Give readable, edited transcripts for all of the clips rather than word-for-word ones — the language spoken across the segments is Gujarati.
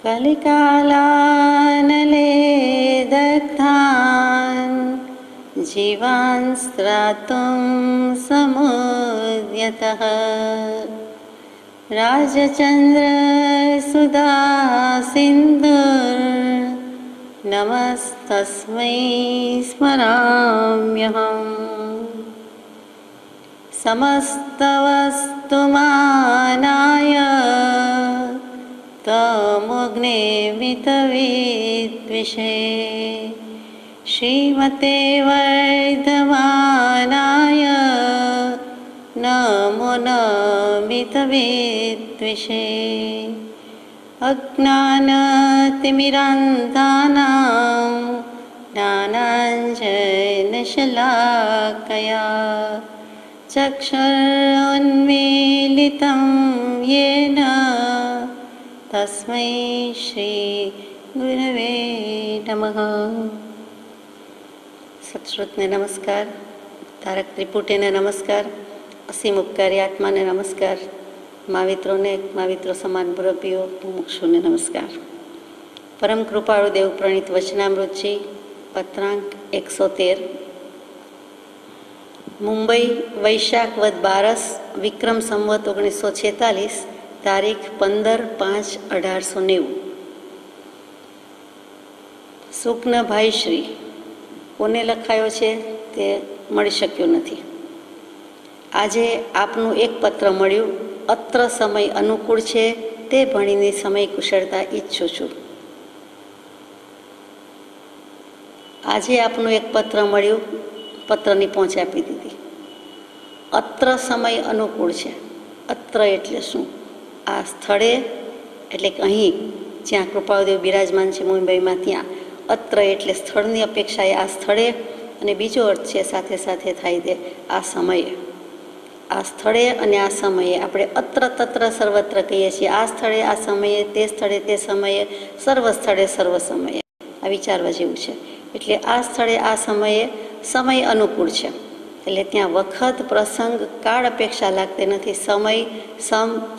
कलिकालानले दग्धान् जीवान् स्त्रातुं समुद्यतः राजचन्द्रसुधा सिन्धुर्नमस्तस्मै स्मराम्यहम् समस्तवस्तुमानाय तमोऽग्ने मितविद्विषे श्रीमते वर्धमानाय नमो नमितविद्विषे अज्ञानतिमिरान्धानां ज्ञानाञ्जनशलाकया चक्षुरुन्मीलितं येन तस्मै श्रीगुरवे नमः। सत्श्रुतने नमस्कार, તારક ત્રિપુટીને નમસ્કાર, અસીમ ઉપકારી આત્માને નમસ્કાર, માવિત્રો સમાન મુરબ્બીઓ મુમુક્ષુને નમસ્કાર. પરમ કૃપાળુ દેવ પ્રણીત વચનામૃતજી પત્રાંક 113 મુંબઈ વૈશાખ વદ 12 વિક્રમ સંવત 1946 તારીખ 15/5/1890. સુકનભાઈ શ્રી કોને લખાયો છે તે મળી શક્યું નથી. આજે આપનું એક પત્ર મળ્યું. અત્ર સમય અનુકૂળ છે તે ભણીને સમય કુશળતા ઈચ્છું છું. આજે આપનું એક પત્ર મળ્યું, પત્રની પહોંચ આપી દીધી. અત્ર સમય અનુકૂળ છે. અત્ર એટલે શું? આ સ્થળે એટલે કે અહીં જ્યાં કૃપાળુદેવ બિરાજમાન છે મુંબઈમાં, ત્યાં અત્ર એટલે સ્થળની અપેક્ષાએ આ સ્થળે, અને બીજો અર્થ છે સાથે સાથે થાય તે આ સમયે. આ સ્થળે અને આ સમયે આપણે અત્ર તત્ર સર્વત્ર કહીએ છીએ. આ સ્થળે આ સમયે, તે સ્થળે તે સમયે, સર્વ સ્થળે સર્વ સમયે. આ વિચારવા જેવું છે. એટલે આ સ્થળે આ સમયે સમય અનુકૂળ છે. એટલે ત્યાં વખત, પ્રસંગ, કાળ અપેક્ષા લાગતી નથી. સમય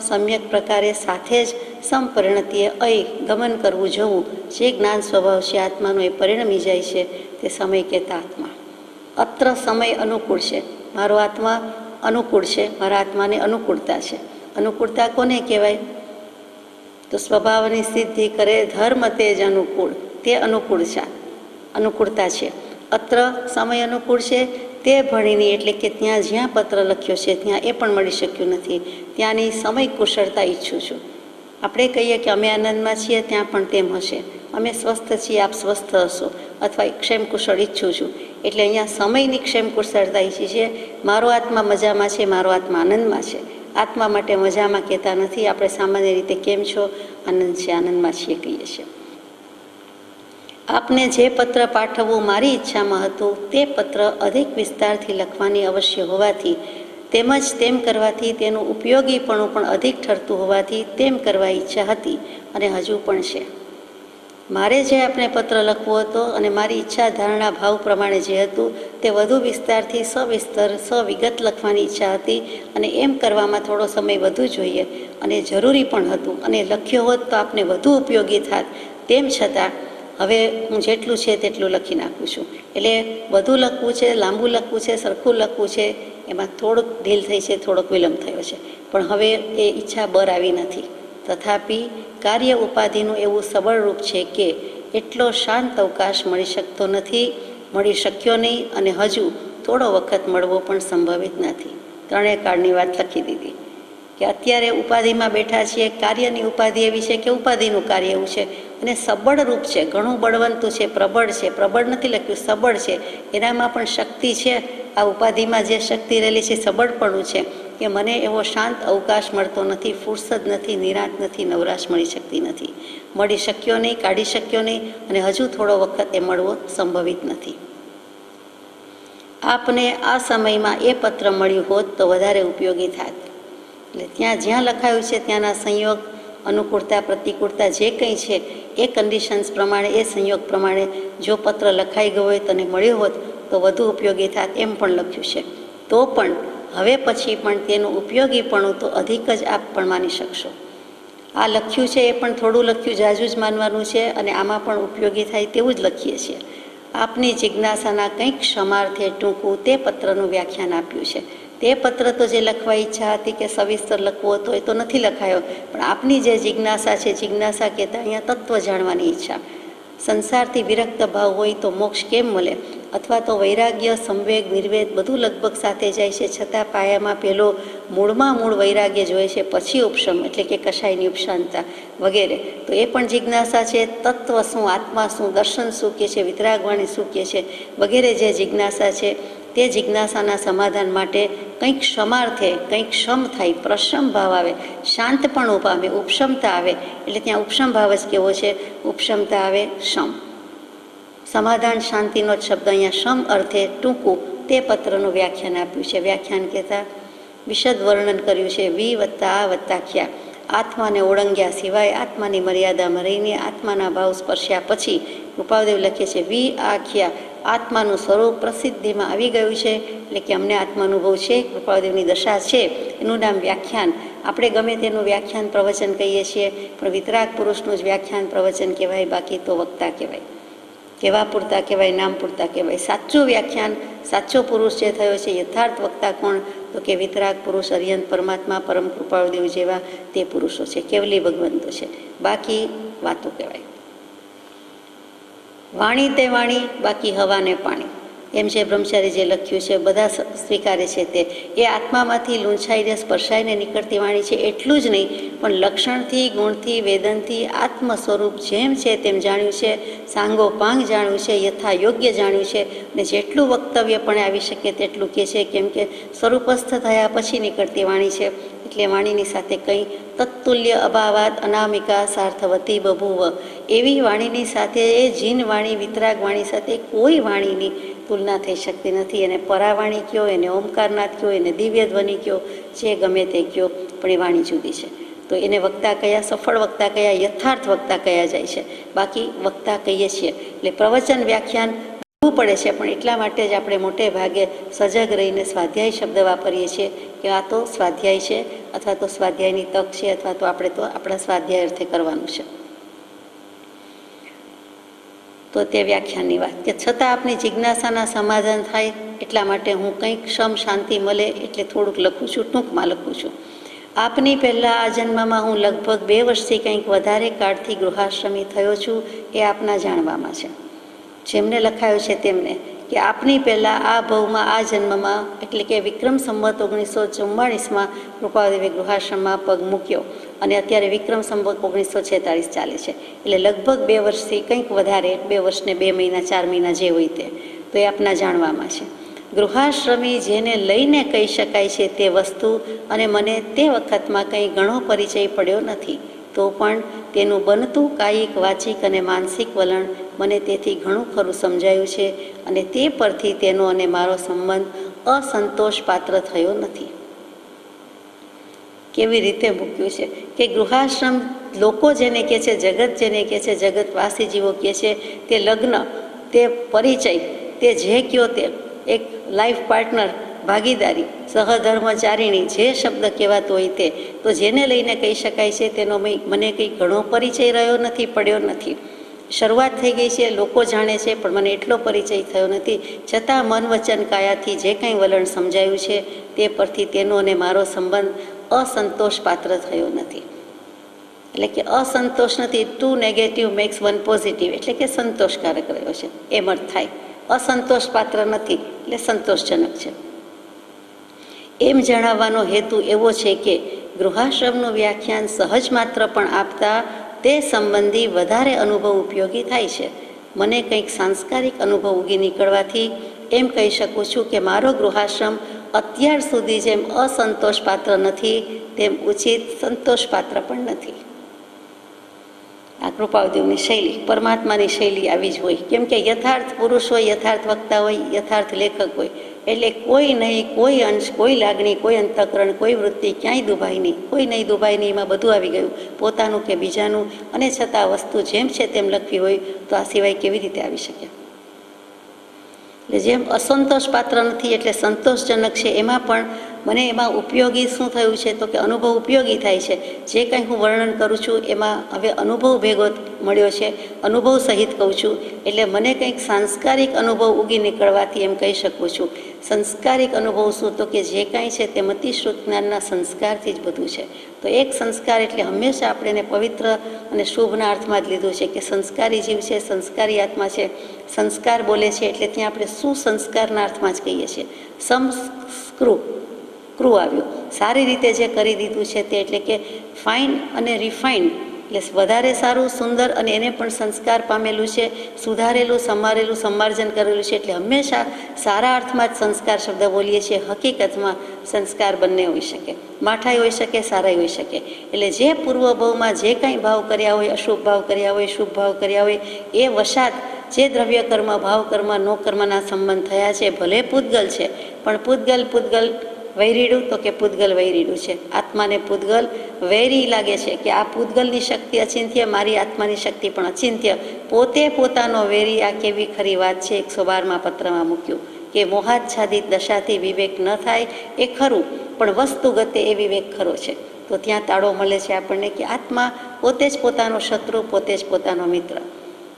સમ્યક પ્રકારે સાથે જ સમપરિણતિએ ગમન કરવું, જોવું, જે જ્ઞાન સ્વભાવ છે આત્માનો એ પરિણમી જાય છે તે સમય કહેતા આત્મા. અત્ર સમય અનુકૂળ છે. મારો આત્મા અનુકૂળ છે, મારા આત્માને અનુકૂળતા છે. અનુકૂળતા કોને કહેવાય? તો સ્વભાવની સિદ્ધિ કરે ધર્મ તે જ અનુકૂળ, તે અનુકૂળતા છે. અત્ર સમય અનુકૂળ છે તે ભણીની, એટલે કે ત્યાં જ્યાં પત્ર લખ્યો છે ત્યાં એ પણ મળી શક્યું નથી. ત્યાંની સમય કુશળતા ઈચ્છું છું. આપણે કહીએ કે અમે આનંદમાં છીએ, ત્યાં પણ તેમ હશે. અમે સ્વસ્થ છીએ, આપ સ્વસ્થ હશો, અથવા ક્ષેમ કુશળ ઈચ્છું છું. એટલે અહીંયા સમયની ક્ષેમ કુશળતા ઈચ્છી છે. મારો આત્મા મજામાં છે, મારો આત્મા આનંદમાં છે. આત્મા માટે મજામાં કહેતા નથી. આપણે સામાન્ય રીતે કેમ છો? આનંદ છે, આનંદમાં છીએ કહીએ છીએ. આપને જે પત્ર પાઠવવું મારી ઈચ્છામાં હતું તે પત્ર અધિક વિસ્તારથી લખવાની અવશ્ય હોવાથી, તેમજ તેમ કરવાથી તેનું ઉપયોગીપણું પણ અધિક ઠરતું હોવાથી તેમ કરવા ઈચ્છા હતી અને હજુ પણ છે. મારે જે આપને પત્ર લખવો હતો અને મારી ઈચ્છા, ધારણા, ભાવ પ્રમાણે જે હતું તે વધુ વિસ્તારથી સવિગત લખવાની ઈચ્છા હતી, અને એમ કરવામાં થોડો સમય વધુ જોઈએ અને જરૂરી પણ હતું, અને લખ્યો હોત તો આપને વધુ ઉપયોગી થાત. તેમ છતાં હવે હું જેટલું છે તેટલું લખી નાખું છું. એટલે વધુ લખવું છે, લાંબુ લખવું છે, સરખું લખવું છે, એમાં થોડુંક ઢીલ થઈ છે, થોડોક વિલંબ થયો છે, પણ હવે એ ઈચ્છા બર આવી નથી. તથાપિ કાર્ય ઉપાધિનું એવું સબળ રૂપ છે કે એટલો શાંત અવકાશ મળી શક્યો નહીં, અને હજુ થોડો વખત મળવો પણ સંભવિત નથી. ત્રણેય કાળની વાત લખી દીધી કે અત્યારે ઉપાધિમાં બેઠા છીએ. કાર્યની ઉપાધિ એવી છે કે ઉપાધિનું કાર્ય એવું છે, અને સબળ રૂપ છે, ઘણું બળવંતું છે, પ્રબળ છે. પ્રબળ નથી લખ્યું, સબળ છે. એનામાં પણ શક્તિ છે. આ ઉપાધિમાં જે શક્તિ રહેલી છે સબળપણું છે કે મને એવો શાંત અવકાશ મળતો નથી, ફુરસદ નથી, નિરાંત નથી, નવરાશ મળી શકતી નથી. મળી શક્યો નહીં, કાઢી શક્યો નહીં, અને હજુ થોડો વખત એ મળવો સંભવિત નથી. આપને આ સમયમાં એ પત્ર મળ્યું હોત તો વધારે ઉપયોગી થાત. એટલે જ્યાં લખાયું છે ત્યાંના સંયોગ, અનુકૂળતા, પ્રતિકૂળતા જે કંઈ છે એ કન્ડિશન્સ પ્રમાણે, એ સંયોગ પ્રમાણે જો પત્ર લખાઈ ગયો હોય તને મળ્યો હોત તો વધુ ઉપયોગી થાત, એમ પણ લખ્યું છે. તો પણ હવે પછી પણ તેનું ઉપયોગીપણું તો અધિક જ આપ પણ માની શકશો. આ લખ્યું છે એ પણ થોડું લખ્યું જાજુ જ માનવાનું છે અને આમાં પણ ઉપયોગી થાય તેવું જ લખીએ છીએ. આપની જિજ્ઞાસાના કંઈક ક્ષમાર્થે ટૂંકું તે પત્રનું વ્યાખ્યાન આપ્યું છે. તે પત્ર તો જે લખવા ઈચ્છા હતી કે સવિસ્તર લખવો હતો એ તો નથી લખાયો, પણ આપની જે જિજ્ઞાસા છે, જિજ્ઞાસા કહેતા અહીંયા તત્વ જાણવાની ઈચ્છા. સંસારથી વિરક્ત ભાવ હોય તો મોક્ષ કેમ મળે, અથવા તો વૈરાગ્ય, સંવેગ, નિર્વેદ બધું લગભગ સાથે જાય છે, છતાં પાયામાં પેલો મૂળમાં મૂળ વૈરાગ્ય જોઈએ છે, પછી ઉપશમ એટલે કે કશાયની ઉપશાંતતા વગેરે. તો એ પણ જિજ્ઞાસા છે. તત્વ શું, આત્મા શું, દર્શન શું કહે છે, વિતરાગવાણી શું કહે છે વગેરે જે જિજ્ઞાસા છે તે જિજ્ઞાસાના સમાધાન માટે કંઈક ક્ષમાર્થે કંઈક ક્ષમ થાય, પ્રશમ ભાવ આવે, શાંતપણું પામે, ઉપશમતા આવે. એટલે ત્યાં ઉપશમ ભાવ જ કેવો છે, ઉપશમતા આવે, શમ. સમાધાન શાંતિનો જ શબ્દ અહીંયા શમ અર્થે ટૂંકું તે પત્રનું વ્યાખ્યાન આપ્યું છે. વ્યાખ્યાન કહેતા વિશદ વર્ણન કર્યું છે. વી વત્તા આ વત્તા ખ્યા. આત્માને ઓળંગ્યા સિવાય, આત્માની મર્યાદામાં રહીને આત્માના ભાવ સ્પર્શ્યા પછી કૃપાદેવ લખે છે વી આખ્યા. આત્માનું સ્વરૂપ પ્રસિદ્ધિમાં આવી ગયું છે, એટલે કે અમને આત્માનુભવ છે, કૃપાદેવની દશા છે, એનું નામ વ્યાખ્યાન. આપણે ગમે તેનું વ્યાખ્યાન પ્રવચન કહીએ છીએ, પણ વિતરાગ પુરુષનું જ વ્યાખ્યાન પ્રવચન કહેવાય, બાકી તો વક્તા કહેવાય. કહેવા પૂરતા કહેવાય, નામ પૂરતા કહેવાય. સાચું વ્યાખ્યાન, સાચો પુરુષ જે થયો છે, યથાર્થ વક્તા કોણ, તો કે વિતરાગ પુરુષ, અરિયંત પરમાત્મા, પરમ કૃપાળુદેવ જેવા તે પુરુષો છે, કેવલી ભગવંતો છે. બાકી વાતો કહેવાય. વાણી તે વાણી, બાકી હવા ને પાણી. એમ છે બ્રહ્મચારી જે લખ્યું છે, બધા સ્વીકારે છે તે. એ આત્મામાંથી લૂંછાઈને સ્પર્શાઈને નીકળતી વાણી છે એટલું જ નહીં, પણ લક્ષણથી, ગુણથી, વેદનથી આત્મ સ્વરૂપ જેમ છે તેમ જાણ્યું છે, સાંગોપાંગ જાણ્યું છે, યથા યોગ્ય જાણ્યું છે. અને જેટલું વક્તવ્ય પણ આવી શકે તેટલું કહે છે, કેમ કે સ્વરૂપસ્થ થયા પછી નીકળતી વાણી છે. એટલે વાણીની સાથે કંઈ તત્તુલ્ય અભાવાત અનામિકા સાર્થવતી બભૂવ. એવી વાણીની સાથે એ જીન વાણી, વિતરાગ વાણી સાથે કોઈ વાણીની તુલના થઈ શકતી નથી. એને પરાવાણી કયો, એને ઓમકારનાથ કયો, એને દિવ્ય ધ્વનિ કયો, જે ગમે તે કયો, પણ એ વાણી જુદી છે. તો એને વક્તા કયા, સફળ વક્તા કયા, યથાર્થ વક્તા કયા જાય છે. બાકી વક્તા કહીએ છીએ એટલે પ્રવચન વ્યાખ્યાન પડે છે, પણ એટલા માટે જ આપણે મોટે ભાગે સજગ રહીને સ્વાધ્યાય શબ્દ વાપરીએ છીએ કે આ તો સ્વાધ્યાય છે, અથવા તો સ્વાધ્યાયની તક છે, અથવા તો આપણે તો આપણા સ્વાધ્યાય અર્થે કરવાનું છે. તો તે વ્યાખ્યાનની વાત કે છતાં આપની જિજ્ઞાસાના સમાધાન થાય એટલા માટે હું કંઈક ક્ષમ શાંતિ મળે એટલે થોડુંક લખું છું, ટૂંકમાં લખું છું. આપની પહેલાં આ જન્મમાં હું લગભગ 2 વર્ષથી કંઈક વધારે કાળથી ગૃહાશ્રમી થયો છું, એ આપના જાણવામાં છે. જેમને લખાયું છે તેમને કે આપની પહેલાં આ ભવમાં, આ જન્મમાં, એટલે કે વિક્રમ સંવત 1944માં કૃપાદેવે ગૃહાશ્રમમાં પગ મૂક્યો અને અત્યારે વિક્રમ સંવત 1946 ચાલે છે. એટલે લગભગ 2 વર્ષથી કંઈક વધારે, 2 વર્ષને 2 મહિના 4 મહિના જે હોય તે, તો એ આપના જાણવામાં છે. ગૃહાશ્રમી જેને લઈને કહી શકાય છે તે વસ્તુ, અને મને તે વખતમાં કંઈ ઘણો પરિચય પડ્યો નથી, તો પણ તેનું બનતું કાયિક, વાચિક અને માનસિક વલણ મને તેથી ઘણું ખરું સમજાયું છે, અને તે પરથી તેનો અને મારો સંબંધ અસંતોષ પાત્ર થયો નથી. કેવી રીતે મૂક્યું છે કે ગૃહાશ્રમ લોકો જેને કહે છે, જગત જેને કહે છે, જગતવાસી જીવો કહે છે, તે લગ્ન, તે પરિચય, તે જે કયો તે એક લાઈફ પાર્ટનર, ભાગીદારી, સહધર્મચારિણી, જે શબ્દ કહેવાતો હોય તે, તો જેને લઈને કહી શકાય છે તેનો મને કંઈ ઘણો પરિચય રહ્યો નથી, પડ્યો નથી. શરૂઆત થઈ ગઈ છે, લોકો જાણે છે, પણ મને એટલો પરિચય થયો નથી. છતાં મન વચન કાયાથી જે કંઈ વલણ સમજાયું છે તે પરથી તેનો અને મારો સંબંધ અસંતોષ પાત્ર થયો નથી. એટલે કે અસંતોષ નથી, 2 નેગેટિવ મેક્સ 1 પોઝિટિવ, એટલે કે સંતોષકારક રહ્યો છે એમ અર્થ થાય. અસંતોષ પાત્ર નથી એટલે સંતોષજનક છે. એમ જણાવવાનો હેતુ એવો છે કે ગૃહાશ્રમનું વ્યાખ્યાન સહજ માત્ર પણ આપતા તે સંબંધી વધારે અનુભવ ઉપયોગી થાય છે. મને કંઈક સાંસ્કારિક અનુભવ ઉગી નીકળવાથી એમ કહી શકું છું કે મારો ગૃહાશ્રમ અત્યાર સુધી જેમ અસંતોષ પાત્ર નથી, તેમ ઉચિત સંતોષ પાત્ર પણ નથી. આ કૃપાદેવની શૈલી, પરમાત્માની શૈલી આવી જ હોય. કેમ કે યથાર્થ પુરુષ હોય, યથાર્થ વક્તા હોય, યથાર્થ લેખક હોય, એટલે કોઈ નહીં, કોઈ અંશ, કોઈ લાગણી, કોઈ અંતઃકરણ, કોઈ વૃત્તિ ક્યાંય દુભાઈ નહીં, કોઈ નહીં દુભાઈ નહીં, એમાં બધું આવી ગયું, પોતાનું કે બીજાનું. અને છતાં વસ્તુ જેમ છે તેમ લખવી હોય તો આ સિવાય કેવી રીતે આવી શકે? એટલે જેમ અસંતોષ પાત્ર નથી એટલે સંતોષજનક છે, એમાં પણ મને એમાં ઉપયોગી શું થયું છે તો કે અનુભવ ઉપયોગી થાય છે. જે કંઈ હું વર્ણન કરું છું એમાં હવે અનુભવ ભેગો મળ્યો છે, અનુભવ સહિત કહું છું, એટલે મને કંઈક સાંસ્કારિક અનુભવ ઉગી નીકળવાથી એમ કહી શકું છું. સંસ્કારિક અનુભવ શું તો કે જે કાંઈ છે તે મતિશ્રુત જ્ઞાનના સંસ્કારથી જ બધું છે. તો એક સંસ્કાર એટલે હંમેશા આપણે એને પવિત્ર અને શુભના અર્થમાં જ લીધું છે કે સંસ્કારી જીવ છે, સંસ્કારી આત્મા છે. સંસ્કાર બોલે છે એટલે ત્યાં આપણે સુસંસ્કારના અર્થમાં જ કહીએ છીએ. ક્રુ આવ્યો, સારી રીતે જે કરી દીધું છે તે, એટલે કે ફાઇન અને રિફાઇન્ડ, એટલે વધારે સારું, સુંદર, અને એને પણ સંસ્કાર પામેલું છે, સુધારેલું, સમારેલું, સમાર્જન કરેલું છે. એટલે હંમેશા સારા અર્થમાં જ સંસ્કાર શબ્દ બોલીએ છીએ. હકીકતમાં સંસ્કાર બંને હોઈ શકે, માઠાઈ હોઈ શકે, સારાઈ હોઈ શકે. એટલે જે પૂર્વ ભાવમાં જે કાંઈ ભાવ કર્યા હોય, અશુભ ભાવ કર્યા હોય, શુભ ભાવ કર્યા હોય, એ વશાત જે દ્રવ્ય કર્મ, ભાવ કર્મ, નો કર્મના સંબંધ થયા છે, ભલે પૂતગલ છે પણ પૂતગલ વૈરીડું તો કે પૂતગલ વૈરીડું છે. આત્માને પૂતગલ વૈરી લાગે છે કે આ પૂતગલની શક્તિ અચિંત્ય, મારી આત્માની શક્તિ પણ અચિંત્ય, પોતે પોતાનો વૈરી. આ કેવી ખરી વાત છે. 112મા પત્રમાં મૂક્યું કે મોહાચ્છાદિત દશાથી વિવેક ન થાય એ ખરું, પણ વસ્તુગતે એ વિવેક ખરો છે. તો ત્યાં તાળો મળે છે આપણને કે આત્મા પોતે જ પોતાનો શત્રુ, પોતે જ પોતાનો મિત્ર.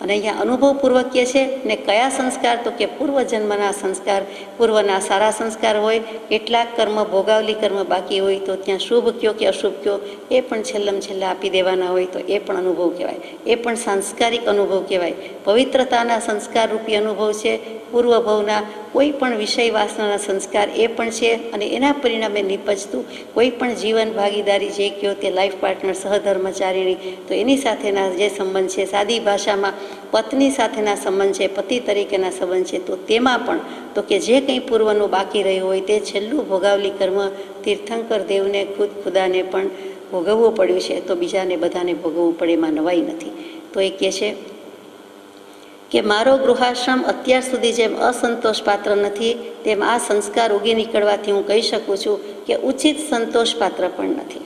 અને અહીંયા અનુભવપૂર્વક કહે છે ને કયા સંસ્કાર તો કે પૂર્વજન્મના સંસ્કાર, પૂર્વના સારા સંસ્કાર હોય, કેટલાક કર્મ, ભોગાવલી કર્મ બાકી હોય તો ત્યાં શુભ કયો કે અશુભ કયો એ પણ છેલ્લા આપી દેવાના હોય તો એ પણ અનુભવ કહેવાય, એ પણ સાંસ્કારિક અનુભવ કહેવાય. પવિત્રતાના સંસ્કાર રૂપી અનુભવ છે. પૂર્વભવના કોઈ પણ વિષય વાસનાના સંસ્કાર એ પણ છે. અને એના પરિણામે નિપજતું કોઈ પણ જીવન ભાગીદારી જે કહો તે લાઈફ પાર્ટનર, સહધર્મચારીણી, તો એની સાથેના જે સંબંધ છે, સાદી ભાષામાં પત્ની સાથેના સંબંધ છે, પતિ તરીકેના સંબંધ છે, તો તેમાં પણ તો કે જે કંઈ પૂર્વનું બાકી રહ્યું હોય તે છેલ્લું ભોગાવલી કર્મ તીર્થંકર દેવને, ખુદાને પણ ભોગવવું પડ્યું છે. તો બીજાને બધાને ભોગવવું પડે, એમાં નવાઈ નથી. તો એ કહે છે કે મારો ગૃહાશ્રમ અત્યાર સુધી જેમ અસંતોષ પાત્ર નથી, તેમ આ સંસ્કાર ઉગી નીકળવાથી હું કહી શકું છું કે ઉચિત સંતોષ પાત્ર પણ નથી.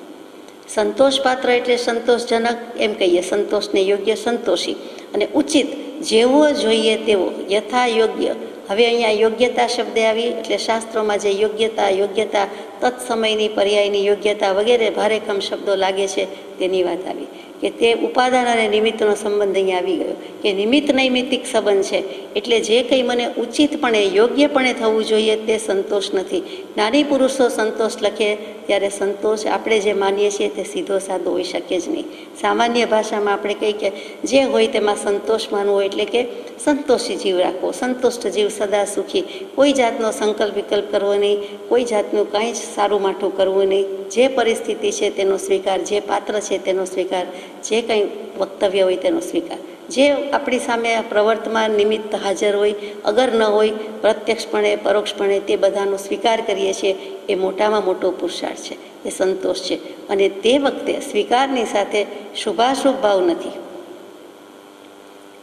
સંતોષ પાત્ર એટલે સંતોષજનક એમ કહીએ, સંતોષને યોગ્ય, સંતોષી. અને ઉચિત જેવો જોઈએ તેવો, યથા યોગ્ય. હવે અહીંયા યોગ્યતા શબ્દ આવી એટલે શાસ્ત્રોમાં જે યોગ્યતા તત્સમયની, પર્યાયની યોગ્યતા વગેરે ભારેખમ શબ્દો લાગે છે તેની વાત આવી કે તે ઉપાદાન અને નિમિત્તનો સંબંધ અહીંયા આવી ગયો કે નિમિત્ત નૈમિત્તિક સંબંધ છે. એટલે જે કંઈ મને ઉચિતપણે, યોગ્યપણે થવું જોઈએ તે સંતોષ નથી. જ્ઞાની પુરુષો સંતોષ લખે ત્યારે સંતોષ આપણે જે માનીએ છીએ તે સીધો સાદો હોઈ શકે જ નહીં. સામાન્ય ભાષામાં આપણે કહીએ કે જે હોય તેમાં સંતોષ માનવો, એટલે કે સંતોષી જીવ રાખવો, સંતુષ્ટ જીવ, સદા સુખી, કોઈ જાતનો સંકલ્પ વિકલ્પ કરવો નહીં, કોઈ જાતનું કાંઈ જ સારું માઠું કરવું નહીં. જે પરિસ્થિતિ છે તેનો સ્વીકાર, જે પાત્ર છે તેનો સ્વીકાર, જે કંઈ વક્તવ્ય હોય તેનો સ્વીકાર, જે આપણી સામે પ્રવર્તમાન નિમિત્ત હાજર હોય, અગર ન હોય, પ્રત્યક્ષપણે, પરોક્ષપણે તે બધાનો સ્વીકાર કરીએ છીએ. એ મોટામાં મોટો પુરુષાર્થ છે, એ સંતોષ છે. અને તે વખતે સ્વીકારની સાથે શુભાશુભ ભાવ નથી.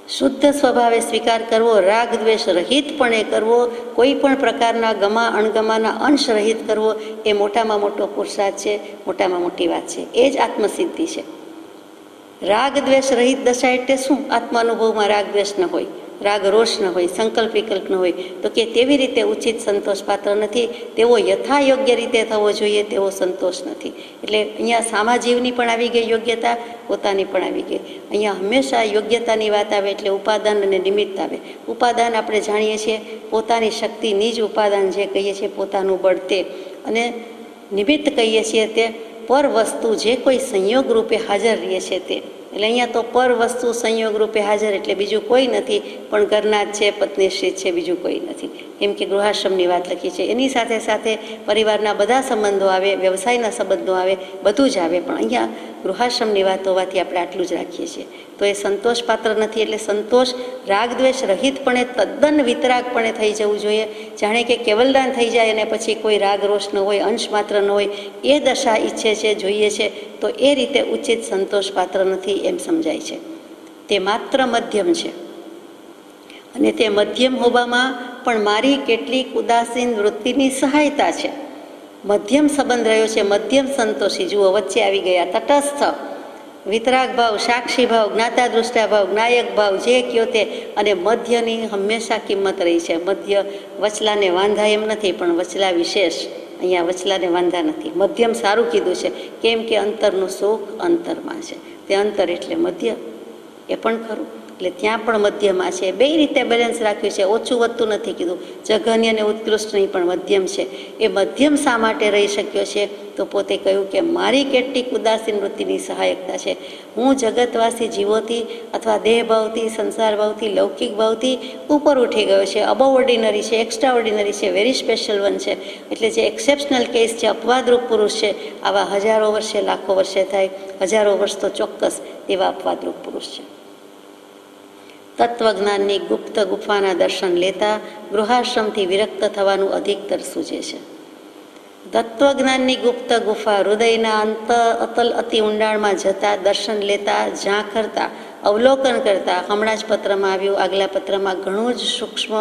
શુદ્ધ સ્વભાવે સ્વીકાર કરવો, રાગ દ્વેષ રહિતપણે કરવો, કોઈ પણ પ્રકારના ગમા અણગમાના અંશ રહિત કરવો, એ મોટામાં મોટો પુરુષાર્થ છે, મોટામાં મોટી વાત છે. એ જ આત્મસિદ્ધિ છે. રાગ દ્વેષ રહિત દશા એટલે શું? આત્માનુભવમાં રાગ દ્વેષ ન હોય, રાગ રોષ ન હોય, સંકલ્પ વિકલ્પ ન હોય, તો કે તેવી રીતે ઉચિત સંતોષ પાત્ર નથી. તેવો યથાયોગ્ય રીતે થવો જોઈએ તેવો સંતોષ નથી. એટલે અહીંયા સામાજીવની પણ આવી ગઈ યોગ્યતા, પોતાની પણ આવી ગઈ. અહીંયા હંમેશા યોગ્યતાની વાત આવે એટલે ઉપાદાન અને નિમિત્ત આવે. ઉપાદાન આપણે જાણીએ છીએ પોતાની શક્તિ, નિજ ઉપાદાન જે કહીએ છીએ પોતાનું બળ તે, અને નિમિત્ત કહીએ છીએ તે પર વસ્તુ જે કોઈ સંયોગ રૂપે હાજર રહે છે તે. એટલે અહીંયા તો પર વસ્તુ સંયોગ રૂપે હાજર એટલે બીજું કોઈ નથી, પણ ઘરના જ છે, પત્નીશ્રી છે, બીજું કોઈ નથી. કેમ કે ગૃહાશ્રમની વાત લખી છે. એની સાથે સાથે પરિવારના બધા સંબંધો આવે, વ્યવસાયના સંબંધો આવે, બધું જ આવે, પણ અહીંયા ગૃહાશ્રમની વાત હોવાથી આપણે આટલું જ રાખીએ છીએ. તો એ સંતોષ પાત્ર નથી. એટલે સંતોષ રાગદ્વેષ રહિતપણે, તદ્દન વિતરાગપણે થઈ જવું જોઈએ. જાણે કે કેવલદાન થઈ જાય અને પછી કોઈ રાગ રોષ ન હોય, અંશ માત્ર ન હોય, એ દશા ઈચ્છે છે, જોઈએ છે, તો એ રીતે ઉચિત સંતોષ પાત્ર નથી એમ સમજાય છે. તે માત્ર મધ્યમ છે. અને તે મધ્યમ હોવામાં પણ મારી કેટલીક ઉદાસીન વૃત્તિની સહાયતા છે. મધ્યમ સંબંધ રહ્યો છે, મધ્યમ સંતોષી. જુઓ, વચ્ચે આવી ગયા તટસ્થ, વિતરાગ ભાવ, સાક્ષી ભાવ, જ્ઞાતા દૃષ્ટા ભાવ, નાયક ભાવ, જે કયો તે. અને મધ્યની હંમેશા કિંમત રહી છે. મધ્ય વચલાને વાંધા એમ નથી, પણ વચલા વિશેષ. અહીંયા વચલાને વાંધા નથી. મધ્યમ સારું કીધું છે, કેમ કે અંતરનું સુખ અંતરમાં છે. તે અંતર એટલે મધ્ય, એ પણ ખરું. એટલે ત્યાં પણ મધ્યમાં છે. બે રીતે બેલેન્સ રાખ્યું છે. ઓછું વધતું નથી કીધું, જઘન્ય અને ઉત્કૃષ્ટ નહીં, પણ મધ્યમ છે. એ મધ્યમ શા માટે રહી શક્યો છે? તો પોતે કહ્યું કે મારી કેટલીક ઉદાસીન વૃત્તિની સહાયકતા છે. હું જગતવાસી જીવોથી અથવા દેહભાવથી, સંસાર ભાવથી, લૌકિક ભાવથી ઉપર ઉઠી ગયો છે. અબવ ઓર્ડિનરી છે, એક્સ્ટ્રા ઓર્ડિનરી છે, વેરી સ્પેશિયલ વન છે. એટલે જે એક્સેપ્શનલ કેસ છે, અપવાદરૂપ પુરુષ છે, આવા હજારો વર્ષે, લાખો વર્ષે થાય, હજારો વર્ષ તો ચોક્કસ એવા અપવાદરૂપ પુરુષ છે. તત્વજ્ઞાનની ગુપ્ત ગુફાના દર્શન લેતા ગૃહાશ્રમથી વિરક્ત થવાનું અધિકતર સૂચે છે. તત્વજ્ઞાનની ગુપ્ત ગુફા, હૃદયના અતલ અતિ ઊંડાણમાં જતા, દર્શન લેતા, ઝાંખરતા, અવલોકન કરતા. હમણાં જ પત્રમાં આવ્યું, આગલા પત્રમાં, ઘણું જ સૂક્ષ્મ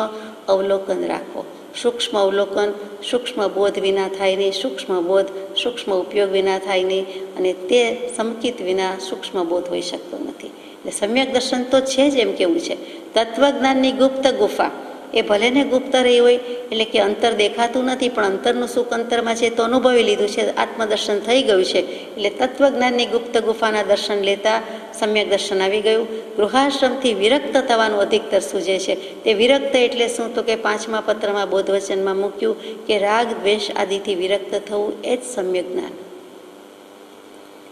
અવલોકન રાખો. સૂક્ષ્મ અવલોકન સૂક્ષ્મ બોધ વિના થાય નહીં, સૂક્ષ્મ બોધ સૂક્ષ્મ ઉપયોગ વિના થાય નહીં, અને તે સમકિત વિના સૂક્ષ્મ બોધ હોઈ શકતો નથી. એટલે સમ્યક દર્શન તો છે જ, એમ કેવું છે. તત્વજ્ઞાનની ગુપ્ત ગુફા, એ ભલે ને ગુપ્ત રહી હોય, એટલે કે અંતર દેખાતું નથી, પણ અંતરનું સુખ અંતરમાં છે તો અનુભવી લીધું છે, આત્મદર્શન થઈ ગયું છે. એટલે તત્વજ્ઞાનની ગુપ્ત ગુફાના દર્શન લેતા સમ્યક દર્શન આવી ગયું. ગૃહાશ્રમથી વિરક્ત થવાનું અધિકતર સૂચે છે. તે વિરક્ત એટલે શું? તો કે 5મા પત્રમાં બોધવચનમાં મૂક્યું કે રાગ દ્વેષ આદિથી વિરક્ત થવું એ જ સમ્યક જ્ઞાન.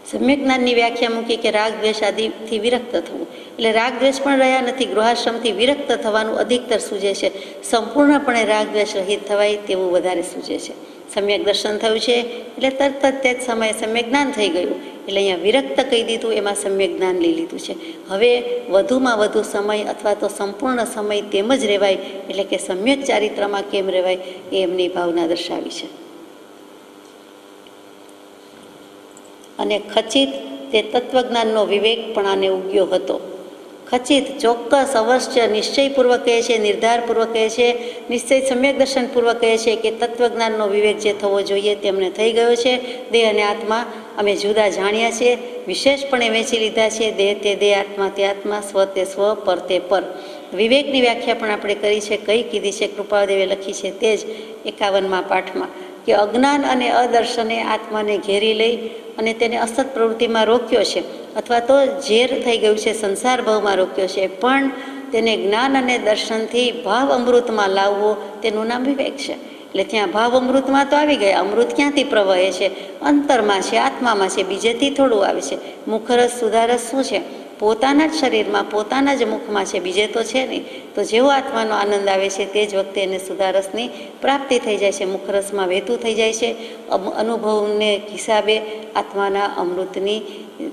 સમ્યક જ્ઞાનની વ્યાખ્યા મૂકી કે રાગ દ્વેષ આદિથી વિરક્ત થવું, એટલે રાગ દ્વેષ પણ રહ્યા નથી. ગૃહાશ્રમથી વિરક્ત થવાનું અધિકતર સૂચે છે. સંપૂર્ણપણે રાગ દ્વેષ રહિત થવાય તેવું વધારે સૂચે છે. સમ્યક દર્શન થયું છે એટલે તરત જ તે જ સમયે સમ્યક જ્ઞાન થઈ ગયું. એટલે અહીંયા વિરક્ત કહી દીધું, એમાં સમ્યક જ્ઞાન લઈ લીધું છે. હવે વધુમાં વધુ સમય અથવા તો સંપૂર્ણ સમય તેમ જ રહેવાય, એટલે કે સમ્યક ચારિત્રમાં કેમ રહેવાય એ એમની ભાવના દર્શાવી છે. અને ખચિત તે તત્વજ્ઞાનનો વિવેકપણાને ઉગ્યો હતો. ખચિત, ચોક્કસ, અવશ્ય, નિશ્ચયપૂર્વક કહે છે, નિર્ધારપૂર્વક કહે છે, નિશ્ચય સમ્યક દર્શનપૂર્વક કહે છે કે તત્વજ્ઞાનનો વિવેક જે થવો જોઈએ તેમને થઈ ગયો છે. દેહ અને આત્મા અમે જુદા જાણ્યા છીએ, વિશેષપણે વેચી લીધા છે. દેહ તે દેહ, આત્મા તે આત્મા, સ્વ તે સ્વ, પર તે પર. વિવેકની વ્યાખ્યા પણ આપણે કરી છે, કઈ કીધી છે, કૃપાદેવે લખી છે તે જ 51મા પાઠમાં, કે અજ્ઞાન અને અદર્શને આત્માને ઘેરી લઈ અને તેને અસત પ્રવૃત્તિમાં રોક્યો છે, અથવા તો ઝેર થઈ ગયું છે, સંસાર ભાવમાં રોક્યો છે. પણ તેને જ્ઞાન અને દર્શનથી ભાવ અમૃતમાં લાવવો, તેનું નામ વિવેક છે. એટલે ત્યાં ભાવ અમૃતમાં તો આવી ગયા. અમૃત ક્યાંથી પ્રવહે છે? અંતરમાં છે, આત્મામાં છે, બીજેથી થોડું આવે છે. મુખરસ સુધારસ શું છે? પોતાના જ શરીરમાં, પોતાના જ મુખમાં છે, બીજે તો છે નહીં. તો જેવો આત્માનો આનંદ આવે છે તે જ વખતે એને સુધારસની પ્રાપ્તિ થઈ જાય છે, મુખરસમાં વહેતું થઈ જાય છે. અનુભવને હિસાબે આત્માના અમૃતની